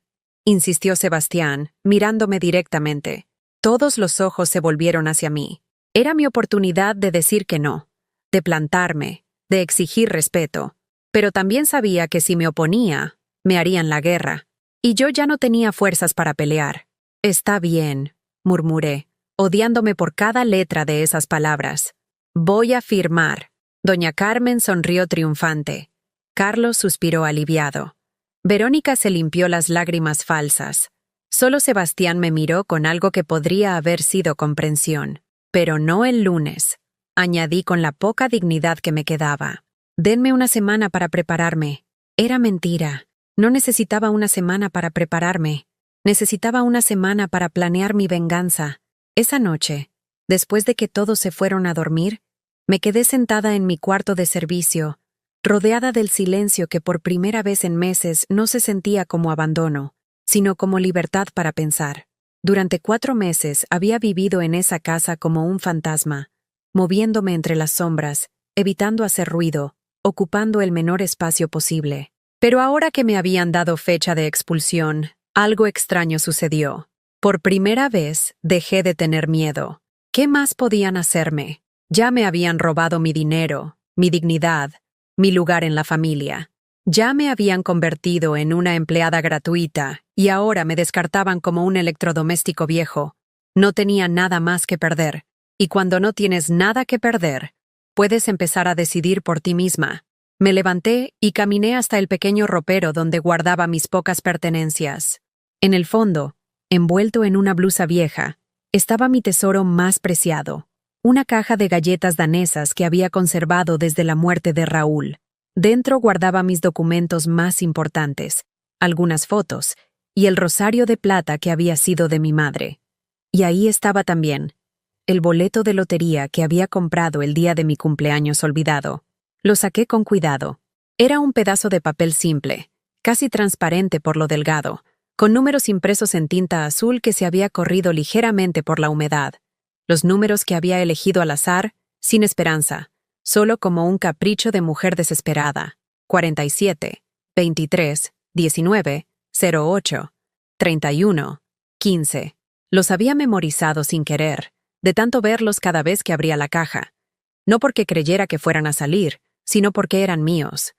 insistió Sebastián, mirándome directamente. Todos los ojos se volvieron hacia mí. Era mi oportunidad de decir que no, de plantarme, de exigir respeto. Pero también sabía que si me oponía, me harían la guerra. Y yo ya no tenía fuerzas para pelear. Está bien, murmuré, odiándome por cada letra de esas palabras. Voy a firmar. Doña Carmen sonrió triunfante. Carlos suspiró aliviado. Verónica se limpió las lágrimas falsas. Solo Sebastián me miró con algo que podría haber sido comprensión. Pero no el lunes, añadí con la poca dignidad que me quedaba. Denme una semana para prepararme. Era mentira. No necesitaba una semana para prepararme. Necesitaba una semana para planear mi venganza. Esa noche, después de que todos se fueron a dormir, me quedé sentada en mi cuarto de servicio, rodeada del silencio que por primera vez en meses no se sentía como abandono, sino como libertad para pensar. Durante 4 meses había vivido en esa casa como un fantasma, moviéndome entre las sombras, evitando hacer ruido, ocupando el menor espacio posible. Pero ahora que me habían dado fecha de expulsión, algo extraño sucedió. Por primera vez dejé de tener miedo. ¿Qué más podían hacerme? Ya me habían robado mi dinero, mi dignidad, mi lugar en la familia. Ya me habían convertido en una empleada gratuita y ahora me descartaban como un electrodoméstico viejo. No tenía nada más que perder. Y cuando no tienes nada que perder, puedes empezar a decidir por ti misma. Me levanté y caminé hasta el pequeño ropero donde guardaba mis pocas pertenencias. En el fondo, envuelto en una blusa vieja, estaba mi tesoro más preciado, una caja de galletas danesas que había conservado desde la muerte de Raúl. Dentro guardaba mis documentos más importantes, algunas fotos, y el rosario de plata que había sido de mi madre. Y ahí estaba también el boleto de lotería que había comprado el día de mi cumpleaños olvidado. Lo saqué con cuidado. Era un pedazo de papel simple, casi transparente por lo delgado, con números impresos en tinta azul que se había corrido ligeramente por la humedad. Los números que había elegido al azar, sin esperanza, solo como un capricho de mujer desesperada. 47, 23, 19, 08, 31, 15. Los había memorizado sin querer, de tanto verlos cada vez que abría la caja. No porque creyera que fueran a salir, sino porque eran míos.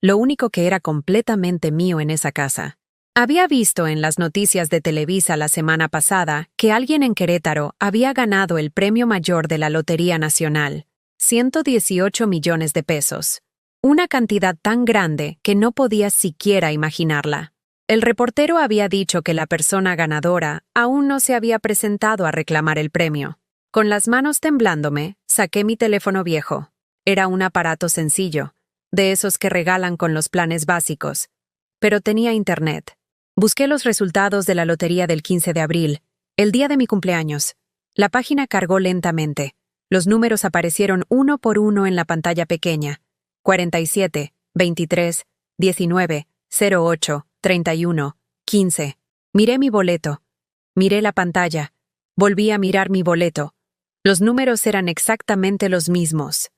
Lo único que era completamente mío en esa casa. Había visto en las noticias de Televisa la semana pasada que alguien en Querétaro había ganado el premio mayor de la Lotería Nacional, 118 millones de pesos. Una cantidad tan grande que no podía siquiera imaginarla. El reportero había dicho que la persona ganadora aún no se había presentado a reclamar el premio. Con las manos temblándome, saqué mi teléfono viejo. Era un aparato sencillo, de esos que regalan con los planes básicos. Pero tenía internet. Busqué los resultados de la lotería del 15 de abril, el día de mi cumpleaños. La página cargó lentamente. Los números aparecieron uno por uno en la pantalla pequeña. 47, 23, 19, 08, 31, 15. Miré mi boleto. Miré la pantalla. Volví a mirar mi boleto. Los números eran exactamente los mismos.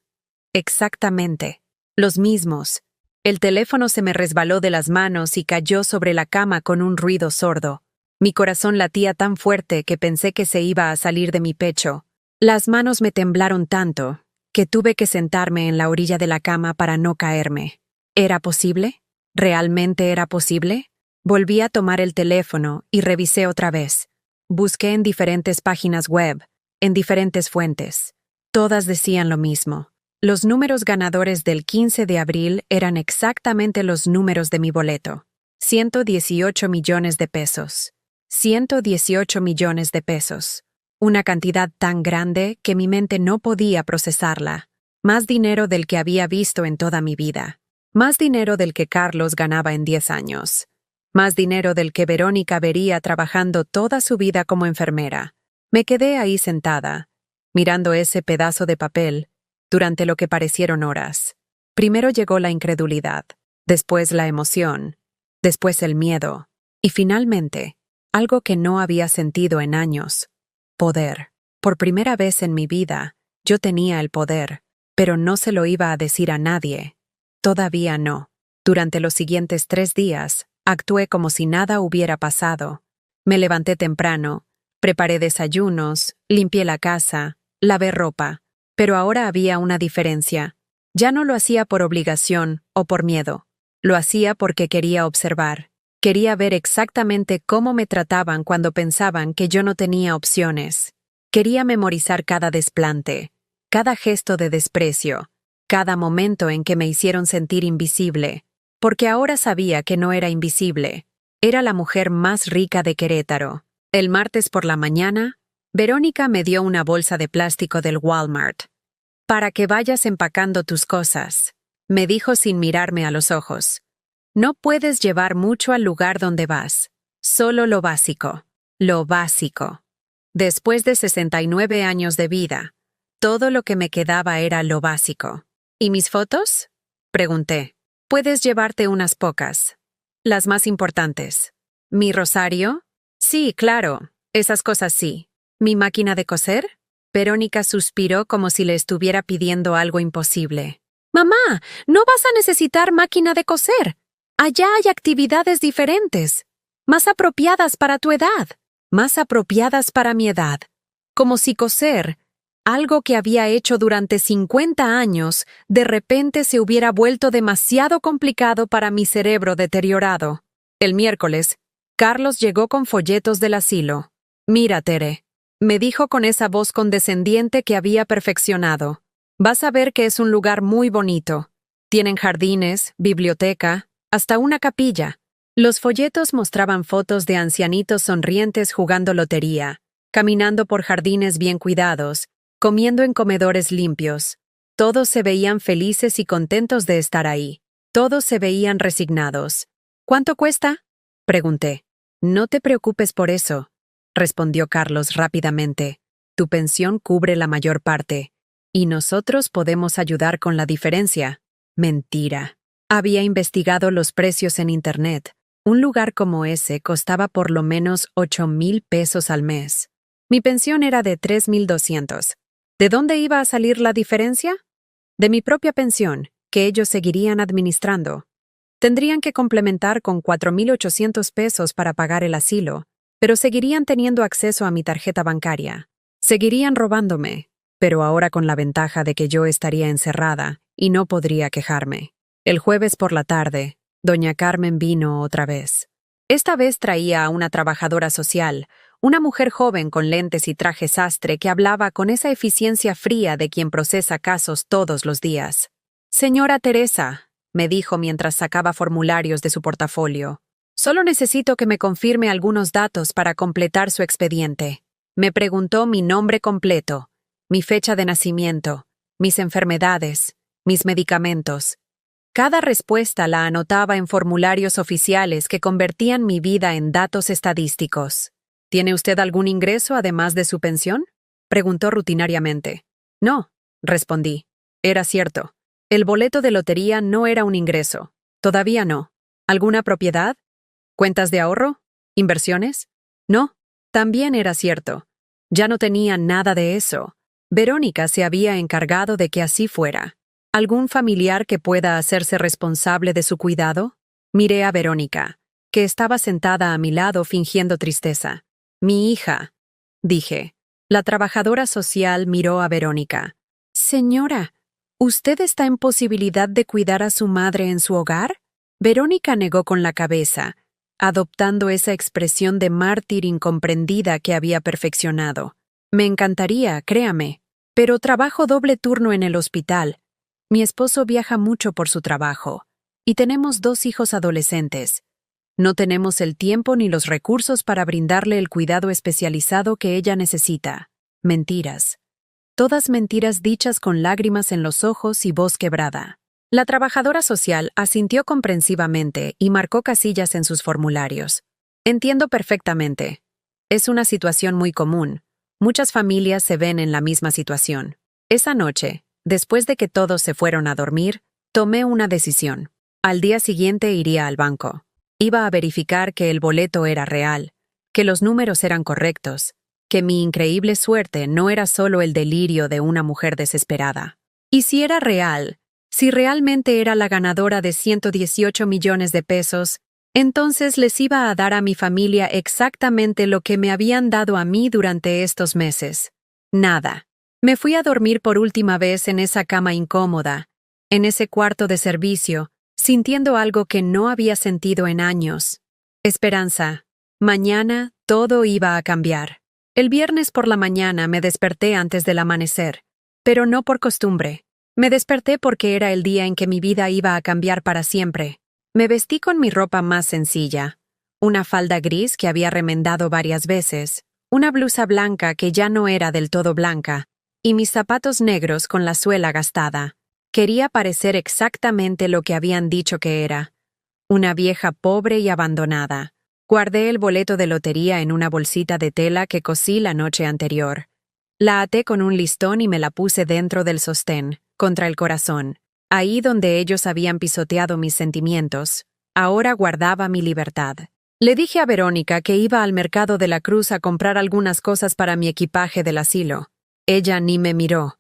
Exactamente. Los mismos. El teléfono se me resbaló de las manos y cayó sobre la cama con un ruido sordo. Mi corazón latía tan fuerte que pensé que se iba a salir de mi pecho. Las manos me temblaron tanto que tuve que sentarme en la orilla de la cama para no caerme. ¿Era posible? ¿Realmente era posible? Volví a tomar el teléfono y revisé otra vez. Busqué en diferentes páginas web, en diferentes fuentes. Todas decían lo mismo. Los números ganadores del 15 de abril eran exactamente los números de mi boleto. 118 millones de pesos. 118 millones de pesos. Una cantidad tan grande que mi mente no podía procesarla. Más dinero del que había visto en toda mi vida. Más dinero del que Carlos ganaba en 10 años. Más dinero del que Verónica vería trabajando toda su vida como enfermera. Me quedé ahí sentada, mirando ese pedazo de papel, durante lo que parecieron horas. Primero llegó la incredulidad, después la emoción, después el miedo, y finalmente, algo que no había sentido en años: poder. Por primera vez en mi vida, yo tenía el poder, pero no se lo iba a decir a nadie. Todavía no. Durante los siguientes 3 días, actué como si nada hubiera pasado. Me levanté temprano, preparé desayunos, limpié la casa, lavé ropa. Pero ahora había una diferencia. Ya no lo hacía por obligación o por miedo. Lo hacía porque quería observar. Quería ver exactamente cómo me trataban cuando pensaban que yo no tenía opciones. Quería memorizar cada desplante, cada gesto de desprecio, cada momento en que me hicieron sentir invisible. Porque ahora sabía que no era invisible. Era la mujer más rica de Querétaro. El martes por la mañana, Verónica me dio una bolsa de plástico del Walmart. Para que vayas empacando tus cosas, me dijo sin mirarme a los ojos. No puedes llevar mucho al lugar donde vas, solo lo básico. Lo básico. Después de 69 años de vida, todo lo que me quedaba era lo básico. ¿Y mis fotos? Pregunté. Puedes llevarte unas pocas. Las más importantes. ¿Mi rosario? Sí, claro. Esas cosas sí. ¿Mi máquina de coser? Verónica suspiró como si le estuviera pidiendo algo imposible. Mamá, no vas a necesitar máquina de coser. Allá hay actividades diferentes, más apropiadas para tu edad, más apropiadas para mi edad. Como si coser, algo que había hecho durante 50 años, de repente se hubiera vuelto demasiado complicado para mi cerebro deteriorado. El miércoles, Carlos llegó con folletos del asilo. Mira, Tere, me dijo con esa voz condescendiente que había perfeccionado. Vas a ver que es un lugar muy bonito. Tienen jardines, biblioteca, hasta una capilla. Los folletos mostraban fotos de ancianitos sonrientes jugando lotería, caminando por jardines bien cuidados, comiendo en comedores limpios. Todos se veían felices y contentos de estar ahí. Todos se veían resignados. ¿Cuánto cuesta? Pregunté. No te preocupes por eso, respondió Carlos rápidamente. Tu pensión cubre la mayor parte, y nosotros podemos ayudar con la diferencia. Mentira. Había investigado los precios en Internet. Un lugar como ese costaba por lo menos 8,000 pesos al mes. Mi pensión era de 3,200. ¿De dónde iba a salir la diferencia? De mi propia pensión, que ellos seguirían administrando. Tendrían que complementar con 4,800 pesos para pagar el asilo, pero seguirían teniendo acceso a mi tarjeta bancaria. Seguirían robándome, pero ahora con la ventaja de que yo estaría encerrada y no podría quejarme. El jueves por la tarde, doña Carmen vino otra vez. Esta vez traía a una trabajadora social, una mujer joven con lentes y traje sastre que hablaba con esa eficiencia fría de quien procesa casos todos los días. Señora Teresa, me dijo mientras sacaba formularios de su portafolio, solo necesito que me confirme algunos datos para completar su expediente. Me preguntó mi nombre completo, mi fecha de nacimiento, mis enfermedades, mis medicamentos. Cada respuesta la anotaba en formularios oficiales que convertían mi vida en datos estadísticos. ¿Tiene usted algún ingreso además de su pensión? Preguntó rutinariamente. No, respondí. Era cierto. El boleto de lotería no era un ingreso. Todavía no. ¿Alguna propiedad? ¿Cuentas de ahorro? ¿Inversiones? No, también era cierto. Ya no tenía nada de eso. Verónica se había encargado de que así fuera. ¿Algún familiar que pueda hacerse responsable de su cuidado? Miré a Verónica, que estaba sentada a mi lado fingiendo tristeza. Mi hija, dije. La trabajadora social miró a Verónica. Señora, ¿usted está en posibilidad de cuidar a su madre en su hogar? Verónica negó con la cabeza, adoptando esa expresión de mártir incomprendida que había perfeccionado. Me encantaría, créame, pero trabajo doble turno en el hospital. Mi esposo viaja mucho por su trabajo, y tenemos 2 hijos adolescentes. No tenemos el tiempo ni los recursos para brindarle el cuidado especializado que ella necesita. Mentiras. Todas mentiras dichas con lágrimas en los ojos y voz quebrada. La trabajadora social asintió comprensivamente y marcó casillas en sus formularios. Entiendo perfectamente. Es una situación muy común. Muchas familias se ven en la misma situación. Esa noche, después de que todos se fueron a dormir, tomé una decisión. Al día siguiente iría al banco. Iba a verificar que el boleto era real, que los números eran correctos, que mi increíble suerte no era solo el delirio de una mujer desesperada. Y si era real, si realmente era la ganadora de 118 millones de pesos, entonces les iba a dar a mi familia exactamente lo que me habían dado a mí durante estos meses. Nada. Me fui a dormir por última vez en esa cama incómoda, en ese cuarto de servicio, sintiendo algo que no había sentido en años. Esperanza. Mañana todo iba a cambiar. El viernes por la mañana me desperté antes del amanecer, pero no por costumbre. Me desperté porque era el día en que mi vida iba a cambiar para siempre. Me vestí con mi ropa más sencilla, una falda gris que había remendado varias veces, una blusa blanca que ya no era del todo blanca, y mis zapatos negros con la suela gastada. Quería parecer exactamente lo que habían dicho que era, una vieja pobre y abandonada. Guardé el boleto de lotería en una bolsita de tela que cosí la noche anterior. La até con un listón y me la puse dentro del sostén, contra el corazón. Ahí donde ellos habían pisoteado mis sentimientos, ahora guardaba mi libertad. Le dije a Verónica que iba al mercado de la Cruz a comprar algunas cosas para mi equipaje del asilo. Ella ni me miró.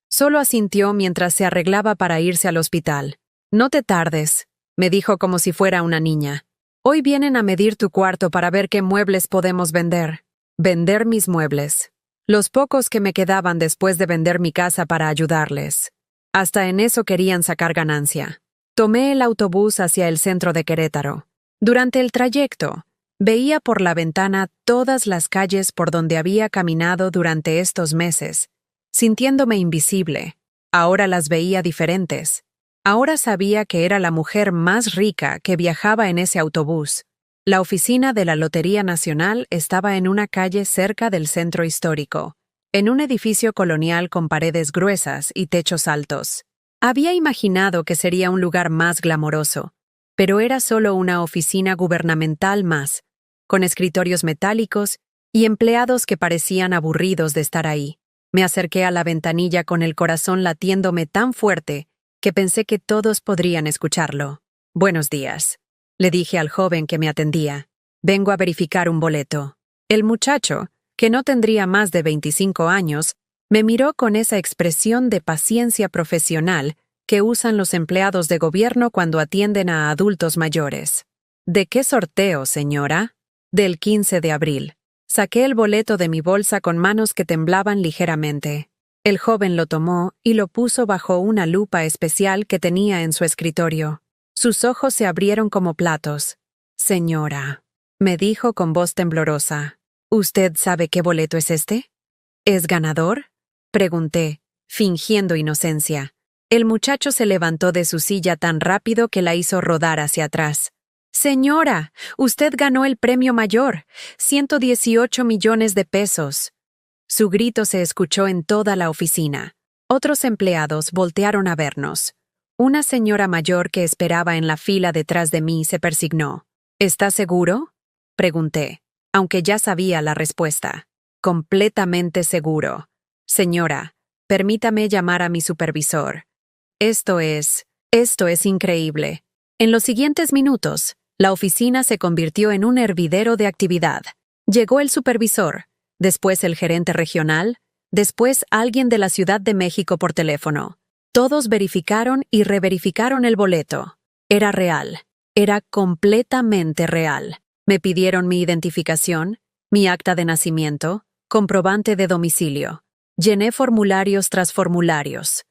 Solo asintió mientras se arreglaba para irse al hospital. «No te tardes», me dijo como si fuera una niña. «Hoy vienen a medir tu cuarto para ver qué muebles podemos vender». Vender mis muebles. Los pocos que me quedaban después de vender mi casa para ayudarles. Hasta en eso querían sacar ganancia. Tomé el autobús hacia el centro de Querétaro. Durante el trayecto, veía por la ventana todas las calles por donde había caminado durante estos meses, sintiéndome invisible. Ahora las veía diferentes. Ahora sabía que era la mujer más rica que viajaba en ese autobús. La oficina de la Lotería Nacional estaba en una calle cerca del centro histórico, en un edificio colonial con paredes gruesas y techos altos. Había imaginado que sería un lugar más glamoroso, pero era solo una oficina gubernamental más, con escritorios metálicos y empleados que parecían aburridos de estar ahí. Me acerqué a la ventanilla con el corazón latiéndome tan fuerte que pensé que todos podrían escucharlo. «Buenos días», le dije al joven que me atendía. «Vengo a verificar un boleto». El muchacho, que no tendría más de 25 años, me miró con esa expresión de paciencia profesional que usan los empleados de gobierno cuando atienden a adultos mayores. «¿De qué sorteo, señora?» «Del 15 de abril». Saqué el boleto de mi bolsa con manos que temblaban ligeramente. El joven lo tomó y lo puso bajo una lupa especial que tenía en su escritorio. Sus ojos se abrieron como platos. «Señora», me dijo con voz temblorosa, «¿usted sabe qué boleto es este?» «¿Es ganador?», pregunté, fingiendo inocencia. El muchacho se levantó de su silla tan rápido que la hizo rodar hacia atrás. «Señora, usted ganó el premio mayor, 118 millones de pesos». Su grito se escuchó en toda la oficina. Otros empleados voltearon a vernos. Una señora mayor que esperaba en la fila detrás de mí se persignó. «¿Está seguro?», pregunté, aunque ya sabía la respuesta. «Completamente seguro. Señora, permítame llamar a mi supervisor. Esto es increíble». En los siguientes minutos, la oficina se convirtió en un hervidero de actividad. Llegó el supervisor, después el gerente regional, después alguien de la Ciudad de México por teléfono. Todos verificaron y reverificaron el boleto. Era real. Era completamente real. Me pidieron mi identificación, mi acta de nacimiento, comprobante de domicilio. Llené formularios tras formularios.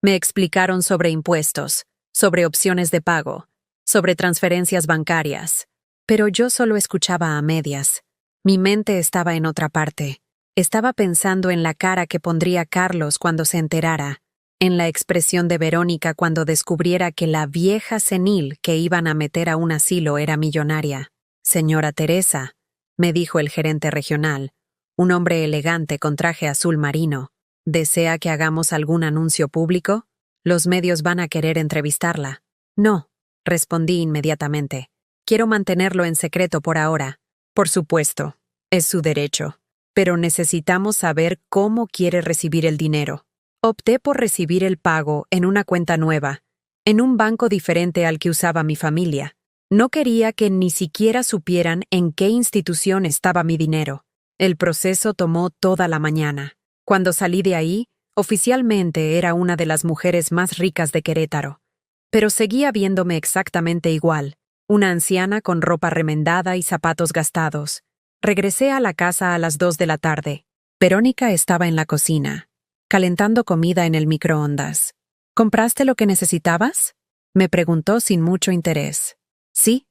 Me explicaron sobre impuestos, sobre opciones de pago, sobre transferencias bancarias. Pero yo solo escuchaba a medias. Mi mente estaba en otra parte. Estaba pensando en la cara que pondría Carlos cuando se enterara, en la expresión de Verónica cuando descubriera que la vieja senil que iban a meter a un asilo era millonaria. «Señora Teresa», me dijo el gerente regional, un hombre elegante con traje azul marino, «¿desea que hagamos algún anuncio público? Los medios van a querer entrevistarla». «No», respondí inmediatamente. «Quiero mantenerlo en secreto por ahora». «Por supuesto, es su derecho. Pero necesitamos saber cómo quiere recibir el dinero». Opté por recibir el pago en una cuenta nueva, en un banco diferente al que usaba mi familia. No quería que ni siquiera supieran en qué institución estaba mi dinero. El proceso tomó toda la mañana. Cuando salí de ahí, oficialmente era una de las mujeres más ricas de Querétaro. Pero seguía viéndome exactamente igual, una anciana con ropa remendada y zapatos gastados. Regresé a la casa a las 2 de la tarde. Verónica estaba en la cocina, calentando comida en el microondas. «¿Compraste lo que necesitabas?», me preguntó sin mucho interés. «Sí»,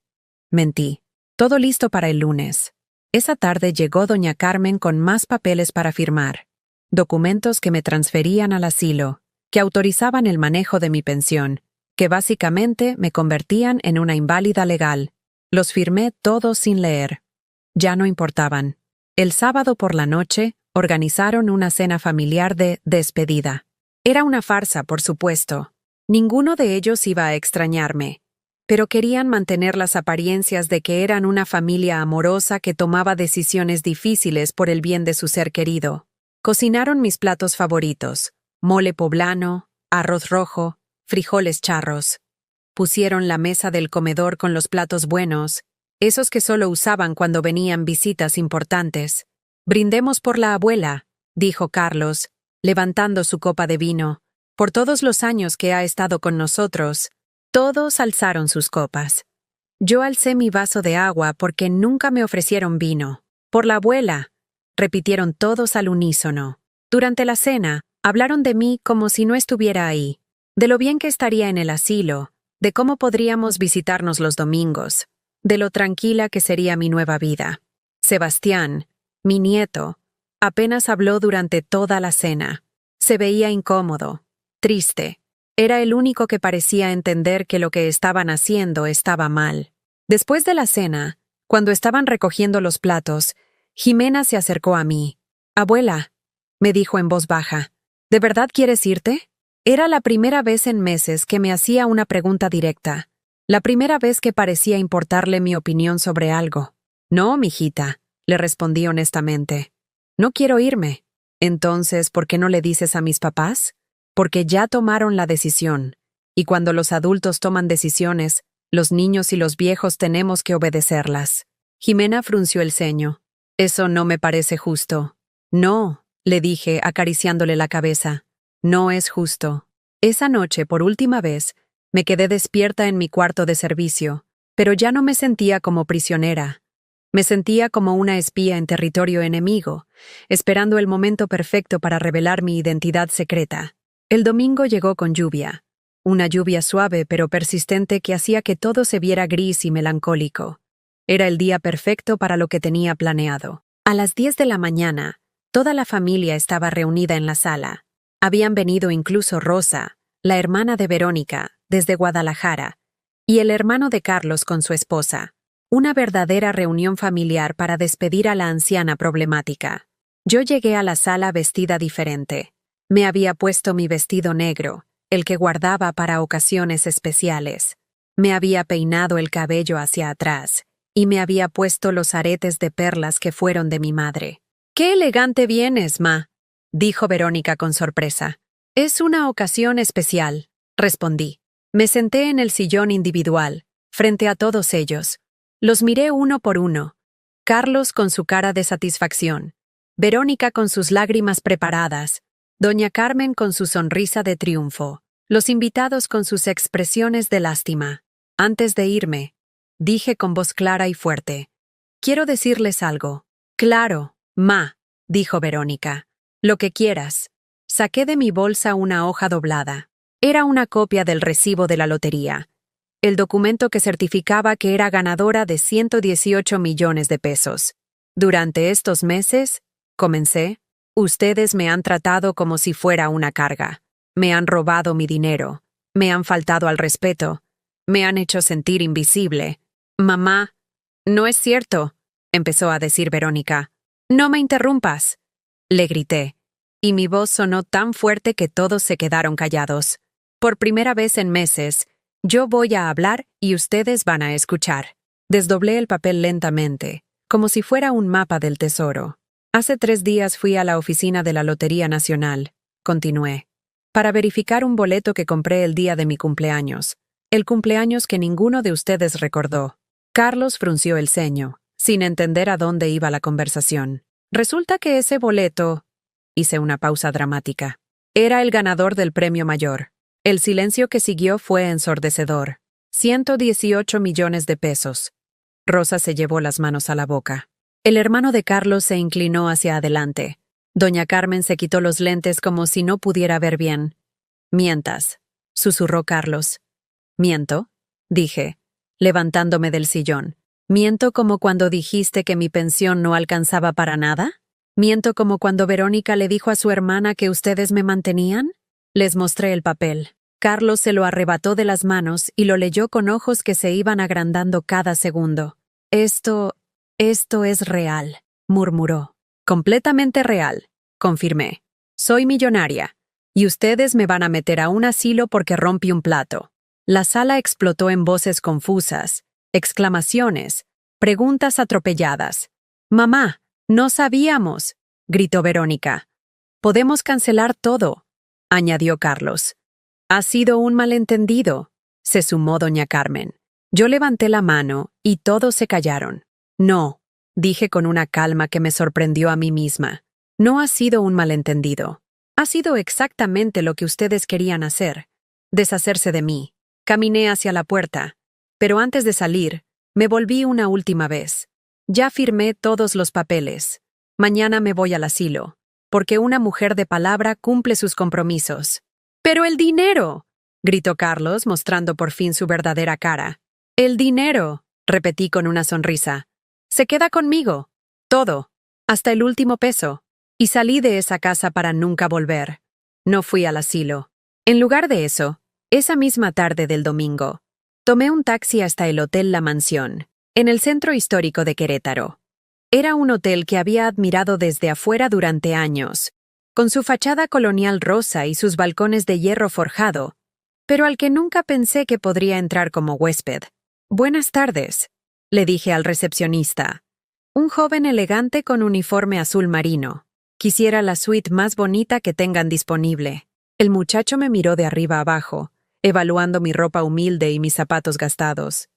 mentí. «Todo listo para el lunes». Esa tarde llegó doña Carmen con más papeles para firmar. Documentos que me transferían al asilo, que autorizaban el manejo de mi pensión, que básicamente me convertían en una inválida legal. Los firmé todos sin leer. Ya no importaban. El sábado por la noche, organizaron una cena familiar de despedida. Era una farsa, por supuesto. Ninguno de ellos iba a extrañarme, pero querían mantener las apariencias de que eran una familia amorosa que tomaba decisiones difíciles por el bien de su ser querido. Cocinaron mis platos favoritos: mole poblano, arroz rojo, frijoles charros. Pusieron la mesa del comedor con los platos buenos, esos que solo usaban cuando venían visitas importantes. «Brindemos por la abuela», dijo Carlos, levantando su copa de vino. «Por todos los años que ha estado con nosotros». Todos alzaron sus copas. Yo alcé mi vaso de agua porque nunca me ofrecieron vino. «Por la abuela», repitieron todos al unísono. Durante la cena, hablaron de mí como si no estuviera ahí, de lo bien que estaría en el asilo, de cómo podríamos visitarnos los domingos, de lo tranquila que sería mi nueva vida. Sebastián, mi nieto, apenas habló durante toda la cena. Se veía incómodo, triste. Era el único que parecía entender que lo que estaban haciendo estaba mal. Después de la cena, cuando estaban recogiendo los platos, Jimena se acercó a mí. «Abuela», me dijo en voz baja, «¿de verdad quieres irte?». Era la primera vez en meses que me hacía una pregunta directa. La primera vez que parecía importarle mi opinión sobre algo. «No, mijita», le respondí honestamente. «No quiero irme». «Entonces, ¿por qué no le dices a mis papás?». «Porque ya tomaron la decisión. Y cuando los adultos toman decisiones, los niños y los viejos tenemos que obedecerlas». Jimena frunció el ceño. «Eso no me parece justo». «No», le dije, acariciándole la cabeza. «No es justo». Esa noche, por última vez, me quedé despierta en mi cuarto de servicio, pero ya no me sentía como prisionera. Me sentía como una espía en territorio enemigo, esperando el momento perfecto para revelar mi identidad secreta. El domingo llegó con lluvia. Una lluvia suave pero persistente que hacía que todo se viera gris y melancólico. Era el día perfecto para lo que tenía planeado. A las 10 de la mañana, toda la familia estaba reunida en la sala. Habían venido incluso Rosa, la hermana de Verónica, desde Guadalajara, y el hermano de Carlos con su esposa. Una verdadera reunión familiar para despedir a la anciana problemática. Yo llegué a la sala vestida diferente. Me había puesto mi vestido negro, el que guardaba para ocasiones especiales. Me había peinado el cabello hacia atrás, y me había puesto los aretes de perlas que fueron de mi madre. «¡Qué elegante vienes, ma!», dijo Verónica con sorpresa. «Es una ocasión especial», respondí. Me senté en el sillón individual, frente a todos ellos. Los miré uno por uno. Carlos con su cara de satisfacción, Verónica con sus lágrimas preparadas, doña Carmen con su sonrisa de triunfo, los invitados con sus expresiones de lástima. Antes de irme, dije con voz clara y fuerte: «Quiero decirles algo». «Claro, ma», dijo Verónica. «Lo que quieras». Saqué de mi bolsa una hoja doblada. Era una copia del recibo de la lotería, el documento que certificaba que era ganadora de 118 millones de pesos. «Durante estos meses», comencé, «ustedes me han tratado como si fuera una carga. Me han robado mi dinero, me han faltado al respeto, me han hecho sentir invisible». «Mamá». «No es cierto», empezó a decir Verónica. «No me interrumpas», le grité, y mi voz sonó tan fuerte que todos se quedaron callados. «Por primera vez en meses, yo voy a hablar y ustedes van a escuchar». Desdoblé el papel lentamente, como si fuera un mapa del tesoro. «Hace 3 días fui a la oficina de la Lotería Nacional», continué, «para verificar un boleto que compré el día de mi cumpleaños, el cumpleaños que ninguno de ustedes recordó». Carlos frunció el ceño, sin entender a dónde iba la conversación. «Resulta que ese boleto», hice una pausa dramática, «era el ganador del premio mayor». El silencio que siguió fue ensordecedor. 118 millones de pesos. Rosa se llevó las manos a la boca. El hermano de Carlos se inclinó hacia adelante. Doña Carmen se quitó los lentes como si no pudiera ver bien. «Mientas», susurró Carlos. «¿Miento?», dije, levantándome del sillón. «¿Miento como cuando dijiste que mi pensión no alcanzaba para nada? ¿Miento como cuando Verónica le dijo a su hermana que ustedes me mantenían?». Les mostré el papel. Carlos se lo arrebató de las manos y lo leyó con ojos que se iban agrandando cada segundo. Esto es real», murmuró. Completamente real, confirmé. Soy millonaria, y ustedes me van a meter a un asilo porque rompí un plato. La sala explotó en voces confusas, exclamaciones, preguntas atropelladas. «Mamá, no sabíamos», gritó Verónica. «Podemos cancelar todo», añadió Carlos. «Ha sido un malentendido», se sumó doña Carmen. Yo levanté la mano y todos se callaron. «No», dije con una calma que me sorprendió a mí misma. «No ha sido un malentendido. Ha sido exactamente lo que ustedes querían hacer, deshacerse de mí». Caminé hacia la puerta, pero antes de salir, me volví una última vez. Ya firmé todos los papeles. Mañana me voy al asilo, porque una mujer de palabra cumple sus compromisos. «¡Pero el dinero!», gritó Carlos, mostrando por fin su verdadera cara. «El dinero», repetí con una sonrisa. «Se queda conmigo. Todo. Hasta el último peso». Y salí de esa casa para nunca volver. No fui al asilo. En lugar de eso, esa misma tarde del domingo, tomé un taxi hasta el Hotel La Mansión, en el centro histórico de Querétaro. Era un hotel que había admirado desde afuera durante años, con su fachada colonial rosa y sus balcones de hierro forjado, pero al que nunca pensé que podría entrar como huésped. «Buenas tardes», le dije al recepcionista. Un joven elegante con uniforme azul marino. «Quisiera la suite más bonita que tengan disponible». El muchacho me miró de arriba abajo, evaluando mi ropa humilde y mis zapatos gastados.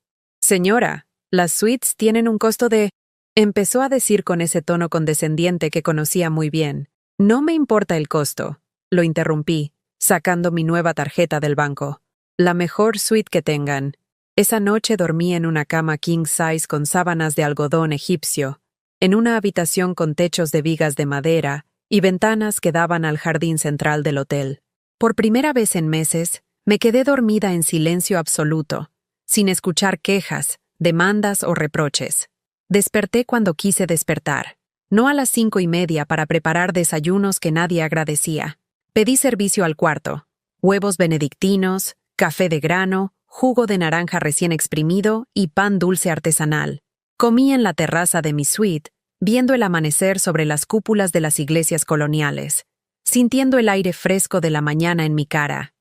«Señora, las suites tienen un costo de…», empezó a decir con ese tono condescendiente que conocía muy bien. «No me importa el costo», lo interrumpí, sacando mi nueva tarjeta del banco. «La mejor suite que tengan». Esa noche dormí en una cama king size con sábanas de algodón egipcio, en una habitación con techos de vigas de madera y ventanas que daban al jardín central del hotel. Por primera vez en meses, me quedé dormida en silencio absoluto, sin escuchar quejas, demandas o reproches. Desperté cuando quise despertar, no a las 5:30 para preparar desayunos que nadie agradecía. Pedí servicio al cuarto, huevos benedictinos, café de grano, jugo de naranja recién exprimido y pan dulce artesanal. Comí en la terraza de mi suite, viendo el amanecer sobre las cúpulas de las iglesias coloniales, sintiendo el aire fresco de la mañana en mi cara.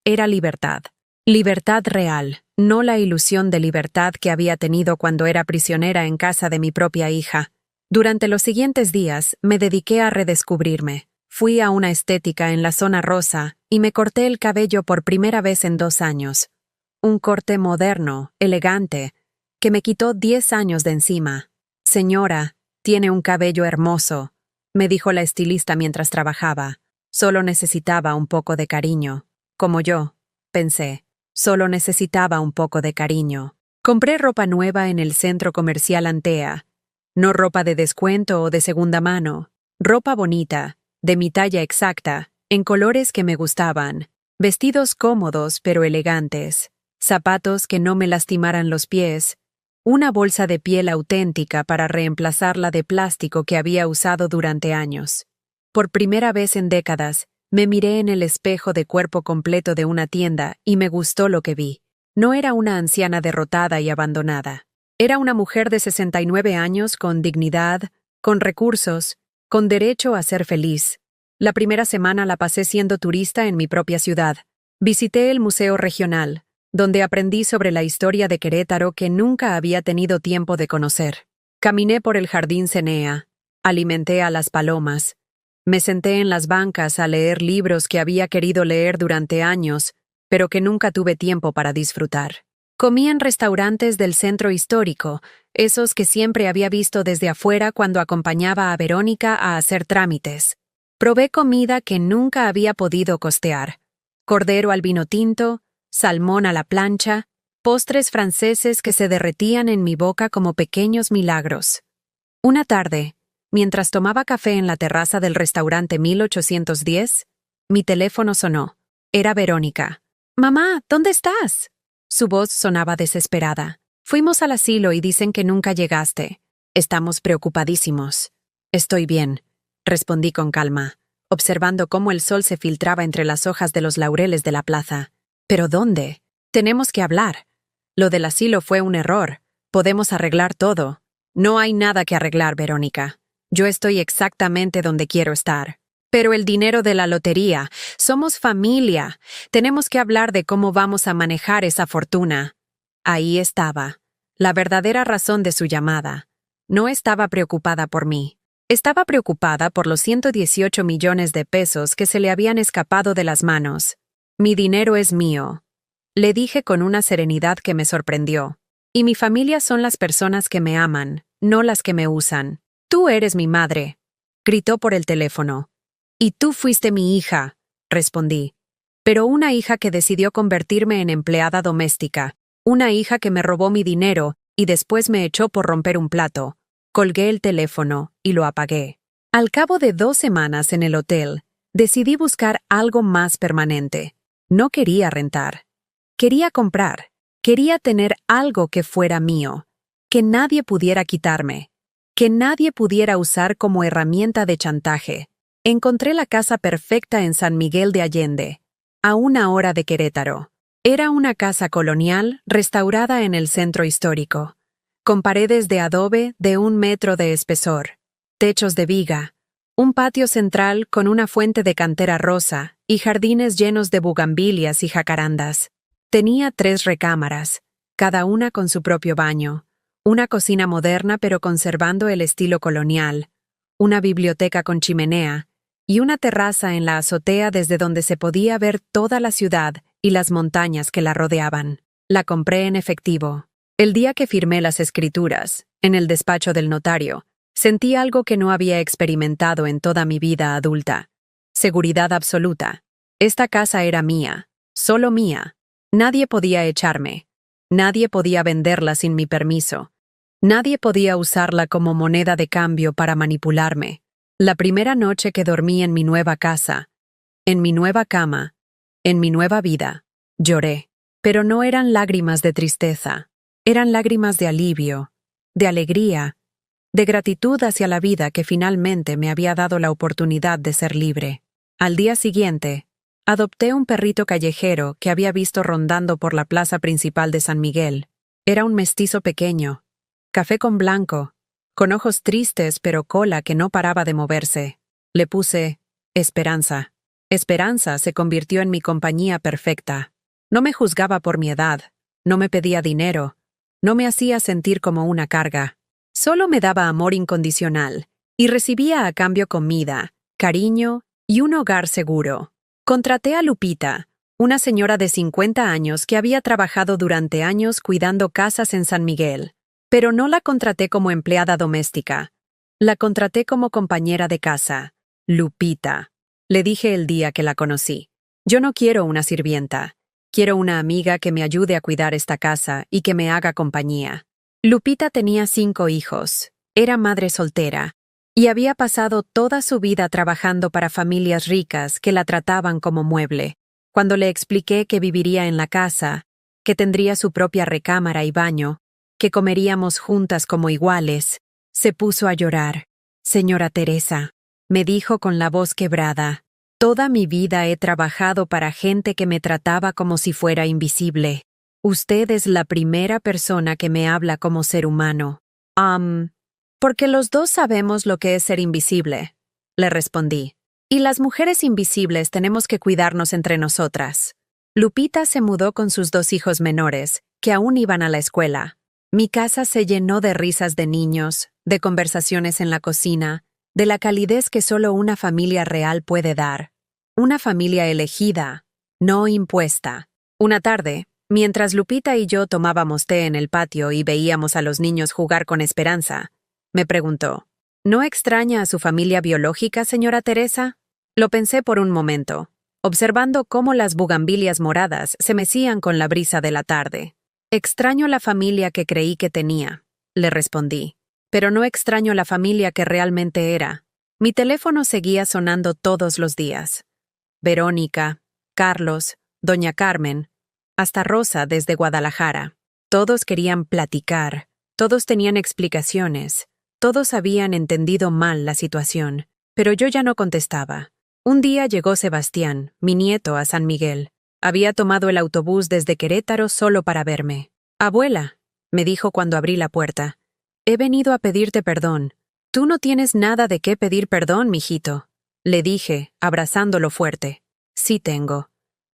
Era libertad. Libertad real, no la ilusión de libertad que había tenido cuando era prisionera en casa de mi propia hija. Durante los siguientes días me dediqué a redescubrirme. Fui a una estética en la zona rosa y me corté el cabello por primera vez en 2 años. Un corte moderno, elegante, que me quitó 10 años de encima. «Señora, tiene un cabello hermoso», me dijo la estilista mientras trabajaba. «Solo necesitaba un poco de cariño». Como yo, pensé. Solo necesitaba un poco de cariño. Compré ropa nueva en el centro comercial Antea. No ropa de descuento o de segunda mano. Ropa bonita, de mi talla exacta, en colores que me gustaban. Vestidos cómodos pero elegantes. Zapatos que no me lastimaran los pies. Una bolsa de piel auténtica para reemplazar la de plástico que había usado durante años. Por primera vez en décadas, me miré en el espejo de cuerpo completo de una tienda y me gustó lo que vi. No era una anciana derrotada y abandonada. Era una mujer de 69 años con dignidad, con recursos, con derecho a ser feliz. La primera semana la pasé siendo turista en mi propia ciudad. Visité el Museo Regional, donde aprendí sobre la historia de Querétaro que nunca había tenido tiempo de conocer. Caminé por el Jardín Cenea, alimenté a las palomas. Me senté en las bancas a leer libros que había querido leer durante años, pero que nunca tuve tiempo para disfrutar. Comí en restaurantes del centro histórico, esos que siempre había visto desde afuera cuando acompañaba a Verónica a hacer trámites. Probé comida que nunca había podido costear. Cordero al vino tinto, salmón a la plancha, postres franceses que se derretían en mi boca como pequeños milagros. Una tarde, mientras tomaba café en la terraza del restaurante 1810, mi teléfono sonó. Era Verónica. «Mamá, ¿dónde estás?». Su voz sonaba desesperada. «Fuimos al asilo y dicen que nunca llegaste. Estamos preocupadísimos». «Estoy bien», respondí con calma, observando cómo el sol se filtraba entre las hojas de los laureles de la plaza. «¿Pero dónde? Tenemos que hablar. Lo del asilo fue un error. Podemos arreglar todo». «No hay nada que arreglar, Verónica. Yo estoy exactamente donde quiero estar. Pero el dinero de la lotería, somos familia. Tenemos que hablar de cómo vamos a manejar esa fortuna. Ahí estaba, la verdadera razón de su llamada. No estaba preocupada por mí. Estaba preocupada por los 118 millones de pesos que se le habían escapado de las manos. Mi dinero es mío, le dije con una serenidad que me sorprendió. Y mi familia son las personas que me aman, no las que me usan. Tú eres mi madre, gritó por el teléfono. Y tú fuiste mi hija, respondí. Pero una hija que decidió convertirme en empleada doméstica, una hija que me robó mi dinero y después me echó por romper un plato. Colgué el teléfono y lo apagué. Al cabo de 2 semanas en el hotel, decidí buscar algo más permanente. No quería rentar. Quería comprar. Quería tener algo que fuera mío, que nadie pudiera quitarme, que nadie pudiera usar como herramienta de chantaje. Encontré la casa perfecta en San Miguel de Allende, a 1 hora de Querétaro. Era una casa colonial restaurada en el centro histórico, con paredes de adobe de 1 metro de espesor, techos de viga, un patio central con una fuente de cantera rosa y jardines llenos de bugambilias y jacarandas. Tenía 3 recámaras, cada una con su propio baño, una cocina moderna pero conservando el estilo colonial, una biblioteca con chimenea y una terraza en la azotea desde donde se podía ver toda la ciudad y las montañas que la rodeaban. La compré en efectivo. El día que firmé las escrituras, en el despacho del notario, sentí algo que no había experimentado en toda mi vida adulta. Seguridad absoluta. Esta casa era mía, solo mía. Nadie podía echarme. Nadie podía venderla sin mi permiso. Nadie podía usarla como moneda de cambio para manipularme. La primera noche que dormí en mi nueva casa, en mi nueva cama, en mi nueva vida, lloré. Pero no eran lágrimas de tristeza. Eran lágrimas de alivio, de alegría, de gratitud hacia la vida que finalmente me había dado la oportunidad de ser libre. Al día siguiente, adopté un perrito callejero que había visto rondando por la plaza principal de San Miguel. Era un mestizo pequeño, café con blanco, con ojos tristes pero cola que no paraba de moverse. Le puse Esperanza. Esperanza se convirtió en mi compañía perfecta. No me juzgaba por mi edad, no me pedía dinero, no me hacía sentir como una carga. Solo me daba amor incondicional y recibía a cambio comida, cariño y un hogar seguro. Contraté a Lupita, una señora de 50 años que había trabajado durante años cuidando casas en San Miguel. Pero no la contraté como empleada doméstica. La contraté como compañera de casa. Lupita. Le dije el día que la conocí. Yo no quiero una sirvienta. Quiero una amiga que me ayude a cuidar esta casa y que me haga compañía. Lupita tenía 5 hijos. Era madre soltera. Y había pasado toda su vida trabajando para familias ricas que la trataban como mueble. Cuando le expliqué que viviría en la casa, que tendría su propia recámara y baño, que comeríamos juntas como iguales, se puso a llorar. Señora Teresa, me dijo con la voz quebrada, toda mi vida he trabajado para gente que me trataba como si fuera invisible. Usted es la primera persona que me habla como ser humano. Porque los dos sabemos lo que es ser invisible, le respondí. Y las mujeres invisibles tenemos que cuidarnos entre nosotras. Lupita se mudó con sus 2 hijos menores, que aún iban a la escuela. Mi casa se llenó de risas de niños, de conversaciones en la cocina, de la calidez que solo una familia real puede dar. Una familia elegida, no impuesta. Una tarde, mientras Lupita y yo tomábamos té en el patio y veíamos a los niños jugar con Esperanza, me preguntó, ¿no extraña a su familia biológica, señora Teresa? Lo pensé por un momento, observando cómo las bugambilias moradas se mecían con la brisa de la tarde. Extraño la familia que creí que tenía, le respondí, pero no extraño la familia que realmente era. Mi teléfono seguía sonando todos los días. Verónica, Carlos, Doña Carmen, hasta Rosa desde Guadalajara. Todos querían platicar, todos tenían explicaciones, todos habían entendido mal la situación, pero yo ya no contestaba. Un día llegó Sebastián, mi nieto, a San Miguel. Había tomado el autobús desde Querétaro solo para verme. Abuela, me dijo cuando abrí la puerta, he venido a pedirte perdón. Tú no tienes nada de qué pedir perdón, mijito, le dije, abrazándolo fuerte. Sí tengo.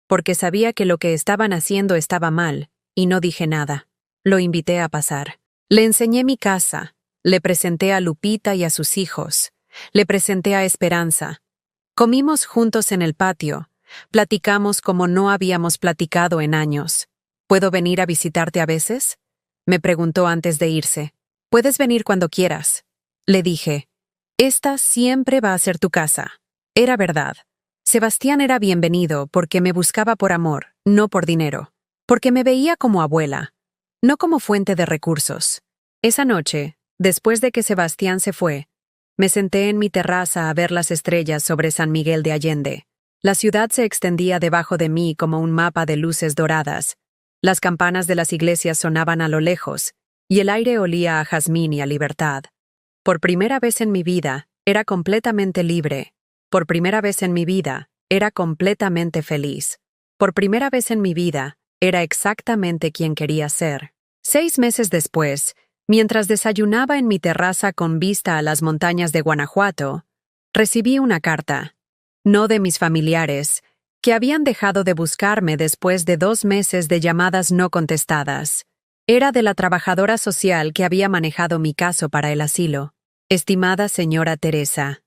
Porque sabía que lo que estaban haciendo estaba mal, y no dije nada. Lo invité a pasar. Le enseñé mi casa, le presenté a Lupita y a sus hijos, le presenté a Esperanza. Comimos juntos en el patio, platicamos como no habíamos platicado en años. ¿Puedo venir a visitarte a veces?, me preguntó antes de irse. Puedes venir cuando quieras. Le dije, esta siempre va a ser tu casa. Era verdad. Sebastián era bienvenido porque me buscaba por amor, no por dinero. Porque me veía como abuela, no como fuente de recursos. Esa noche, después de que Sebastián se fue, me senté en mi terraza a ver las estrellas sobre San Miguel de Allende. La ciudad se extendía debajo de mí como un mapa de luces doradas. Las campanas de las iglesias sonaban a lo lejos, y el aire olía a jazmín y a libertad. Por primera vez en mi vida, era completamente libre. Por primera vez en mi vida, era completamente feliz. Por primera vez en mi vida, era exactamente quien quería ser. 6 meses después, mientras desayunaba en mi terraza con vista a las montañas de Guanajuato, recibí una carta. No de mis familiares, que habían dejado de buscarme después de 2 meses de llamadas no contestadas. Era de la trabajadora social que había manejado mi caso para el asilo. Estimada señora Teresa,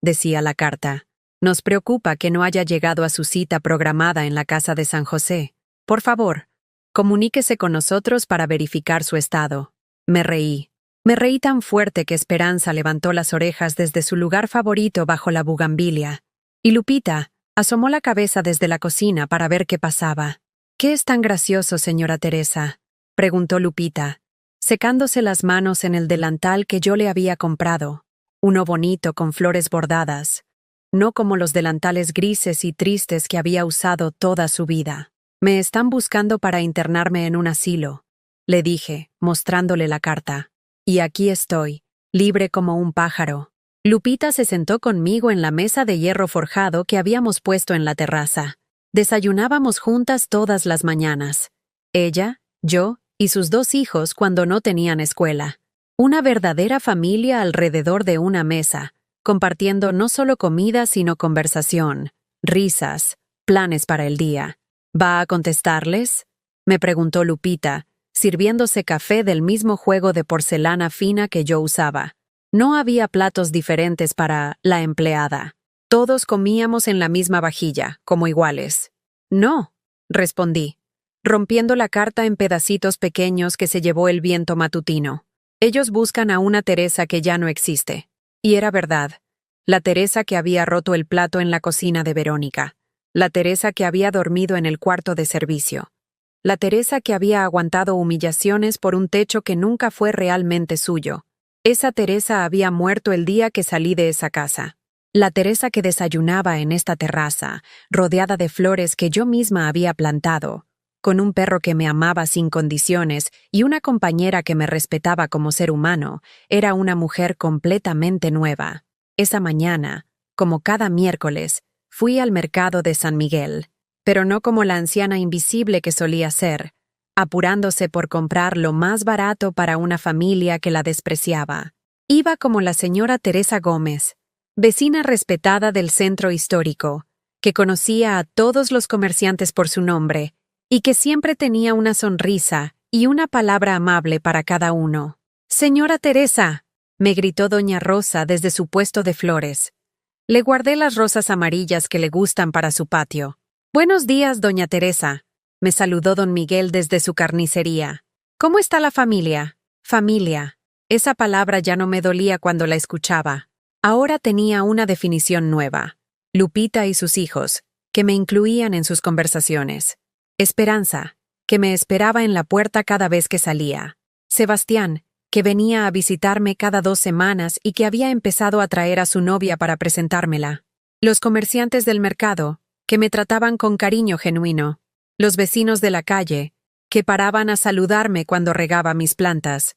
decía la carta, nos preocupa que no haya llegado a su cita programada en la casa de San José. Por favor, comuníquese con nosotros para verificar su estado. Me reí. Me reí tan fuerte que Esperanza levantó las orejas desde su lugar favorito bajo la bugambilia. Y Lupita asomó la cabeza desde la cocina para ver qué pasaba. ¿Qué es tan gracioso, señora Teresa?, preguntó Lupita, secándose las manos en el delantal que yo le había comprado. Uno bonito con flores bordadas, no como los delantales grises y tristes que había usado toda su vida. Me están buscando para internarme en un asilo, le dije, mostrándole la carta. Y aquí estoy, libre como un pájaro. Lupita se sentó conmigo en la mesa de hierro forjado que habíamos puesto en la terraza. Desayunábamos juntas todas las mañanas. Ella, yo y sus 2 hijos cuando no tenían escuela. Una verdadera familia alrededor de una mesa, compartiendo no solo comida sino conversación, risas, planes para el día. ¿Va a contestarles?, me preguntó Lupita, sirviéndose café del mismo juego de porcelana fina que yo usaba. No había platos diferentes para la empleada. Todos comíamos en la misma vajilla, como iguales. No, respondí, rompiendo la carta en pedacitos pequeños que se llevó el viento matutino. Ellos buscan a una Teresa que ya no existe. Y era verdad. La Teresa que había roto el plato en la cocina de Verónica. La Teresa que había dormido en el cuarto de servicio. La Teresa que había aguantado humillaciones por un techo que nunca fue realmente suyo. Esa Teresa había muerto el día que salí de esa casa. La Teresa que desayunaba en esta terraza, rodeada de flores que yo misma había plantado, con un perro que me amaba sin condiciones y una compañera que me respetaba como ser humano, era una mujer completamente nueva. Esa mañana, como cada miércoles, fui al mercado de San Miguel, pero no como la anciana invisible que solía ser, apurándose por comprar lo más barato para una familia que la despreciaba. Iba como la señora Teresa Gómez, vecina respetada del centro histórico, que conocía a todos los comerciantes por su nombre y que siempre tenía una sonrisa y una palabra amable para cada uno. «Señora Teresa», me gritó doña Rosa desde su puesto de flores. Le guardé las rosas amarillas que le gustan para su patio. «Buenos días, doña Teresa», me saludó don Miguel desde su carnicería. «¿Cómo está la familia?» Familia. Esa palabra ya no me dolía cuando la escuchaba. Ahora tenía una definición nueva. Lupita y sus hijos, que me incluían en sus conversaciones. Esperanza, que me esperaba en la puerta cada vez que salía. Sebastián, que venía a visitarme cada 2 semanas y que había empezado a traer a su novia para presentármela. Los comerciantes del mercado, que me trataban con cariño genuino. Los vecinos de la calle, que paraban a saludarme cuando regaba mis plantas.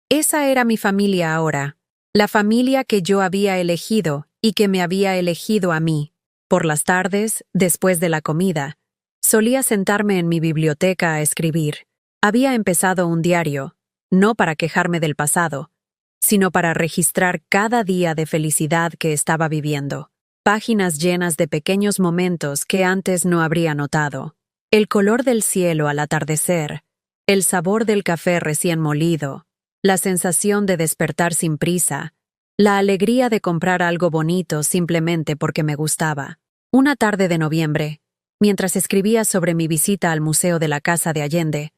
Esa era mi familia ahora, la familia que yo había elegido y que me había elegido a mí. Por las tardes, después de la comida, solía sentarme en mi biblioteca a escribir. Había empezado un diario, no para quejarme del pasado, sino para registrar cada día de felicidad que estaba viviendo. Páginas llenas de pequeños momentos que antes no habría notado. El color del cielo al atardecer, el sabor del café recién molido, la sensación de despertar sin prisa, la alegría de comprar algo bonito simplemente porque me gustaba. Una tarde de noviembre, mientras escribía sobre mi visita al Museo de la Casa de Allende,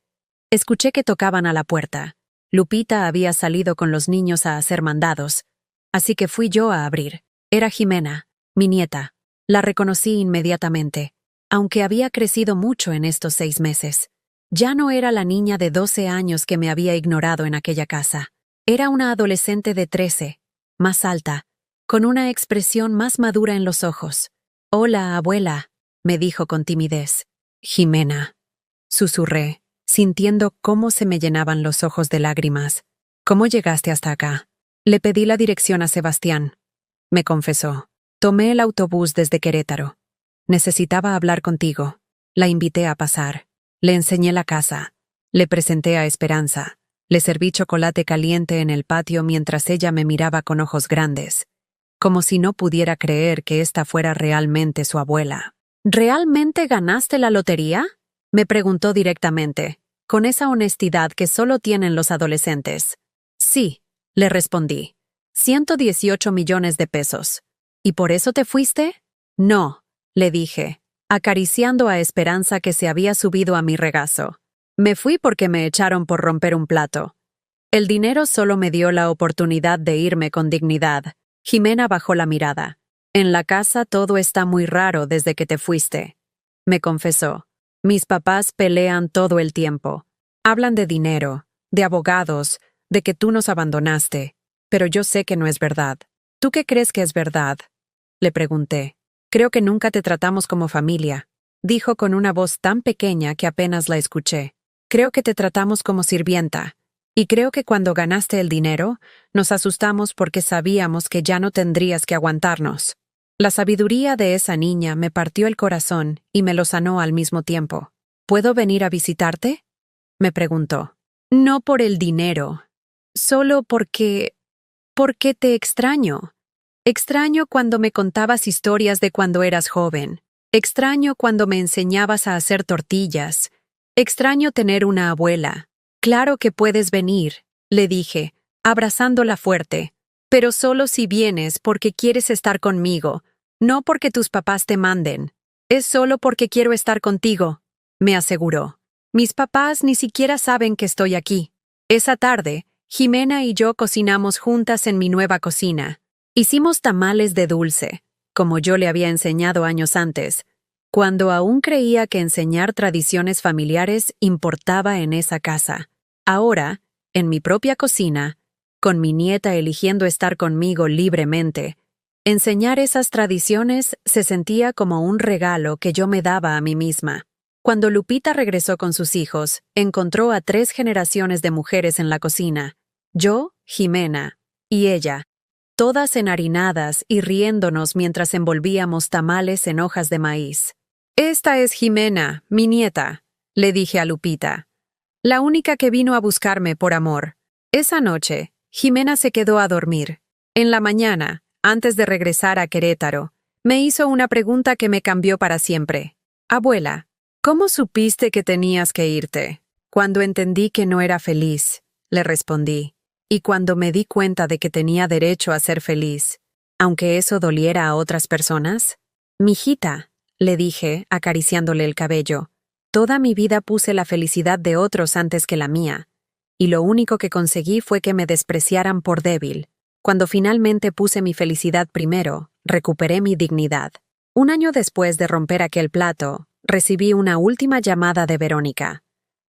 escuché que tocaban a la puerta. Lupita había salido con los niños a hacer mandados, así que fui yo a abrir. Era Jimena, mi nieta. La reconocí inmediatamente, aunque había crecido mucho en estos 6 meses. Ya no era la niña de 12 años que me había ignorado en aquella casa. Era una adolescente de 13, más alta, con una expresión más madura en los ojos. «Hola, abuela», me dijo con timidez. «Jimena», susurré, sintiendo cómo se me llenaban los ojos de lágrimas. «¿Cómo llegaste hasta acá?» Le pedí la dirección a Sebastián. Me confesó. «Tomé el autobús desde Querétaro. Necesitaba hablar contigo». La invité a pasar. Le enseñé la casa. Le presenté a Esperanza. Le serví chocolate caliente en el patio mientras ella me miraba con ojos grandes, como si no pudiera creer que esta fuera realmente su abuela. «¿Realmente ganaste la lotería?», me preguntó directamente, con esa honestidad que solo tienen los adolescentes. «Sí», le respondí. 118 millones de pesos. «¿Y por eso te fuiste?» «No», le dije, acariciando a Esperanza que se había subido a mi regazo. «Me fui porque me echaron por romper un plato. El dinero solo me dio la oportunidad de irme con dignidad». Jimena bajó la mirada. «En la casa todo está muy raro desde que te fuiste», me confesó. «Mis papás pelean todo el tiempo. Hablan de dinero, de abogados, de que tú nos abandonaste. Pero yo sé que no es verdad». «¿Tú qué crees que es verdad?», le pregunté. «Creo que nunca te tratamos como familia», dijo con una voz tan pequeña que apenas la escuché. «Creo que te tratamos como sirvienta. Y creo que cuando ganaste el dinero, nos asustamos porque sabíamos que ya no tendrías que aguantarnos». La sabiduría de esa niña me partió el corazón y me lo sanó al mismo tiempo. «¿Puedo venir a visitarte?», me preguntó. «No por el dinero, solo porque te extraño. Extraño cuando me contabas historias de cuando eras joven. Extraño cuando me enseñabas a hacer tortillas. Extraño tener una abuela». «Claro que puedes venir», le dije, abrazándola fuerte, «pero solo si vienes porque quieres estar conmigo, no porque tus papás te manden. Es solo porque quiero estar contigo», me aseguró. «Mis papás ni siquiera saben que estoy aquí». Esa tarde, Jimena y yo cocinamos juntas en mi nueva cocina. Hicimos tamales de dulce, como yo le había enseñado años antes, cuando aún creía que enseñar tradiciones familiares importaba en esa casa. Ahora, en mi propia cocina, con mi nieta eligiendo estar conmigo libremente, enseñar esas tradiciones se sentía como un regalo que yo me daba a mí misma. Cuando Lupita regresó con sus hijos, encontró a 3 generaciones de mujeres en la cocina: yo, Jimena y ella, todas enharinadas y riéndonos mientras envolvíamos tamales en hojas de maíz. «Esta es Jimena, mi nieta», le dije a Lupita. «La única que vino a buscarme por amor». Esa noche, Jimena se quedó a dormir. En la mañana, antes de regresar a Querétaro, me hizo una pregunta que me cambió para siempre. «Abuela, ¿cómo supiste que tenías que irte?». «Cuando entendí que no era feliz», le respondí, «y cuando me di cuenta de que tenía derecho a ser feliz, aunque eso doliera a otras personas». «Mijita», le dije, acariciándole el cabello, «toda mi vida puse la felicidad de otros antes que la mía, y lo único que conseguí fue que me despreciaran por débil. Cuando finalmente puse mi felicidad primero, recuperé mi dignidad». 1 año después de romper aquel plato, recibí una última llamada de Verónica.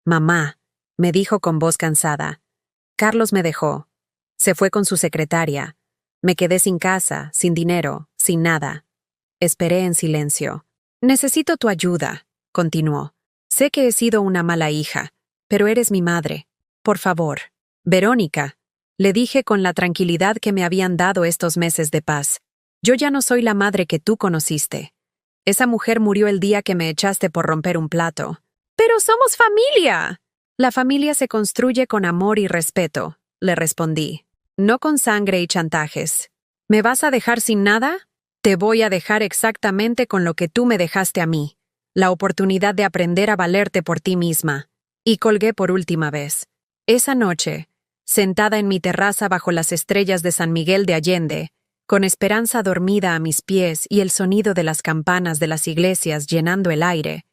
«Mamá», me dijo con voz cansada, «Carlos me dejó. Se fue con su secretaria. Me quedé sin casa, sin dinero, sin nada». Esperé en silencio. «Necesito tu ayuda», continuó. «Sé que he sido una mala hija, pero eres mi madre. Por favor». «Verónica», le dije con la tranquilidad que me habían dado estos meses de paz, «yo ya no soy la madre que tú conociste. Esa mujer murió el día que me echaste por romper un plato». «¡Pero somos familia!». «La familia se construye con amor y respeto», le respondí. no con sangre y chantajes. ¿Me vas a dejar sin nada? Te voy a dejar exactamente con lo que tú me dejaste a mí, la oportunidad de aprender a valerte por ti misma. Y colgué por última vez. Esa noche, sentada en mi terraza bajo las estrellas de San Miguel de Allende, con Esperanza dormida a mis pies y el sonido de las campanas de las iglesias llenando el aire,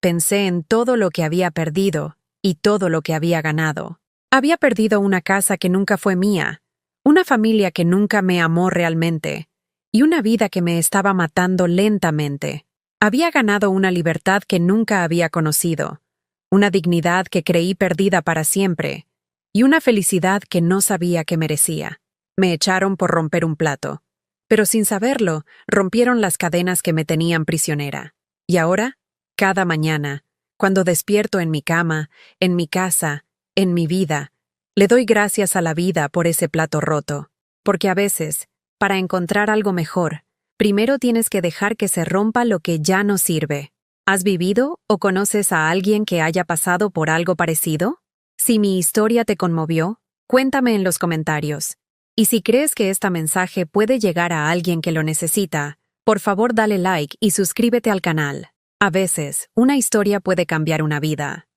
pensé en todo lo que había perdido y todo lo que había ganado. Había perdido una casa que nunca fue mía, una familia que nunca me amó realmente, y una vida que me estaba matando lentamente. Había ganado una libertad que nunca había conocido, una dignidad que creí perdida para siempre, y una felicidad que no sabía que merecía. Me echaron por romper un plato, pero sin saberlo, rompieron las cadenas que me tenían prisionera. Y ahora, cada mañana, cuando despierto en mi cama, en mi casa, en mi vida, le doy gracias a la vida por ese plato roto, porque a veces, para encontrar algo mejor, primero tienes que dejar que se rompa lo que ya no sirve. ¿Has vivido o conoces a alguien que haya pasado por algo parecido? Si mi historia te conmovió, cuéntame en los comentarios. Y si crees que este mensaje puede llegar a alguien que lo necesita, por favor dale like y suscríbete al canal. A veces, una historia puede cambiar una vida.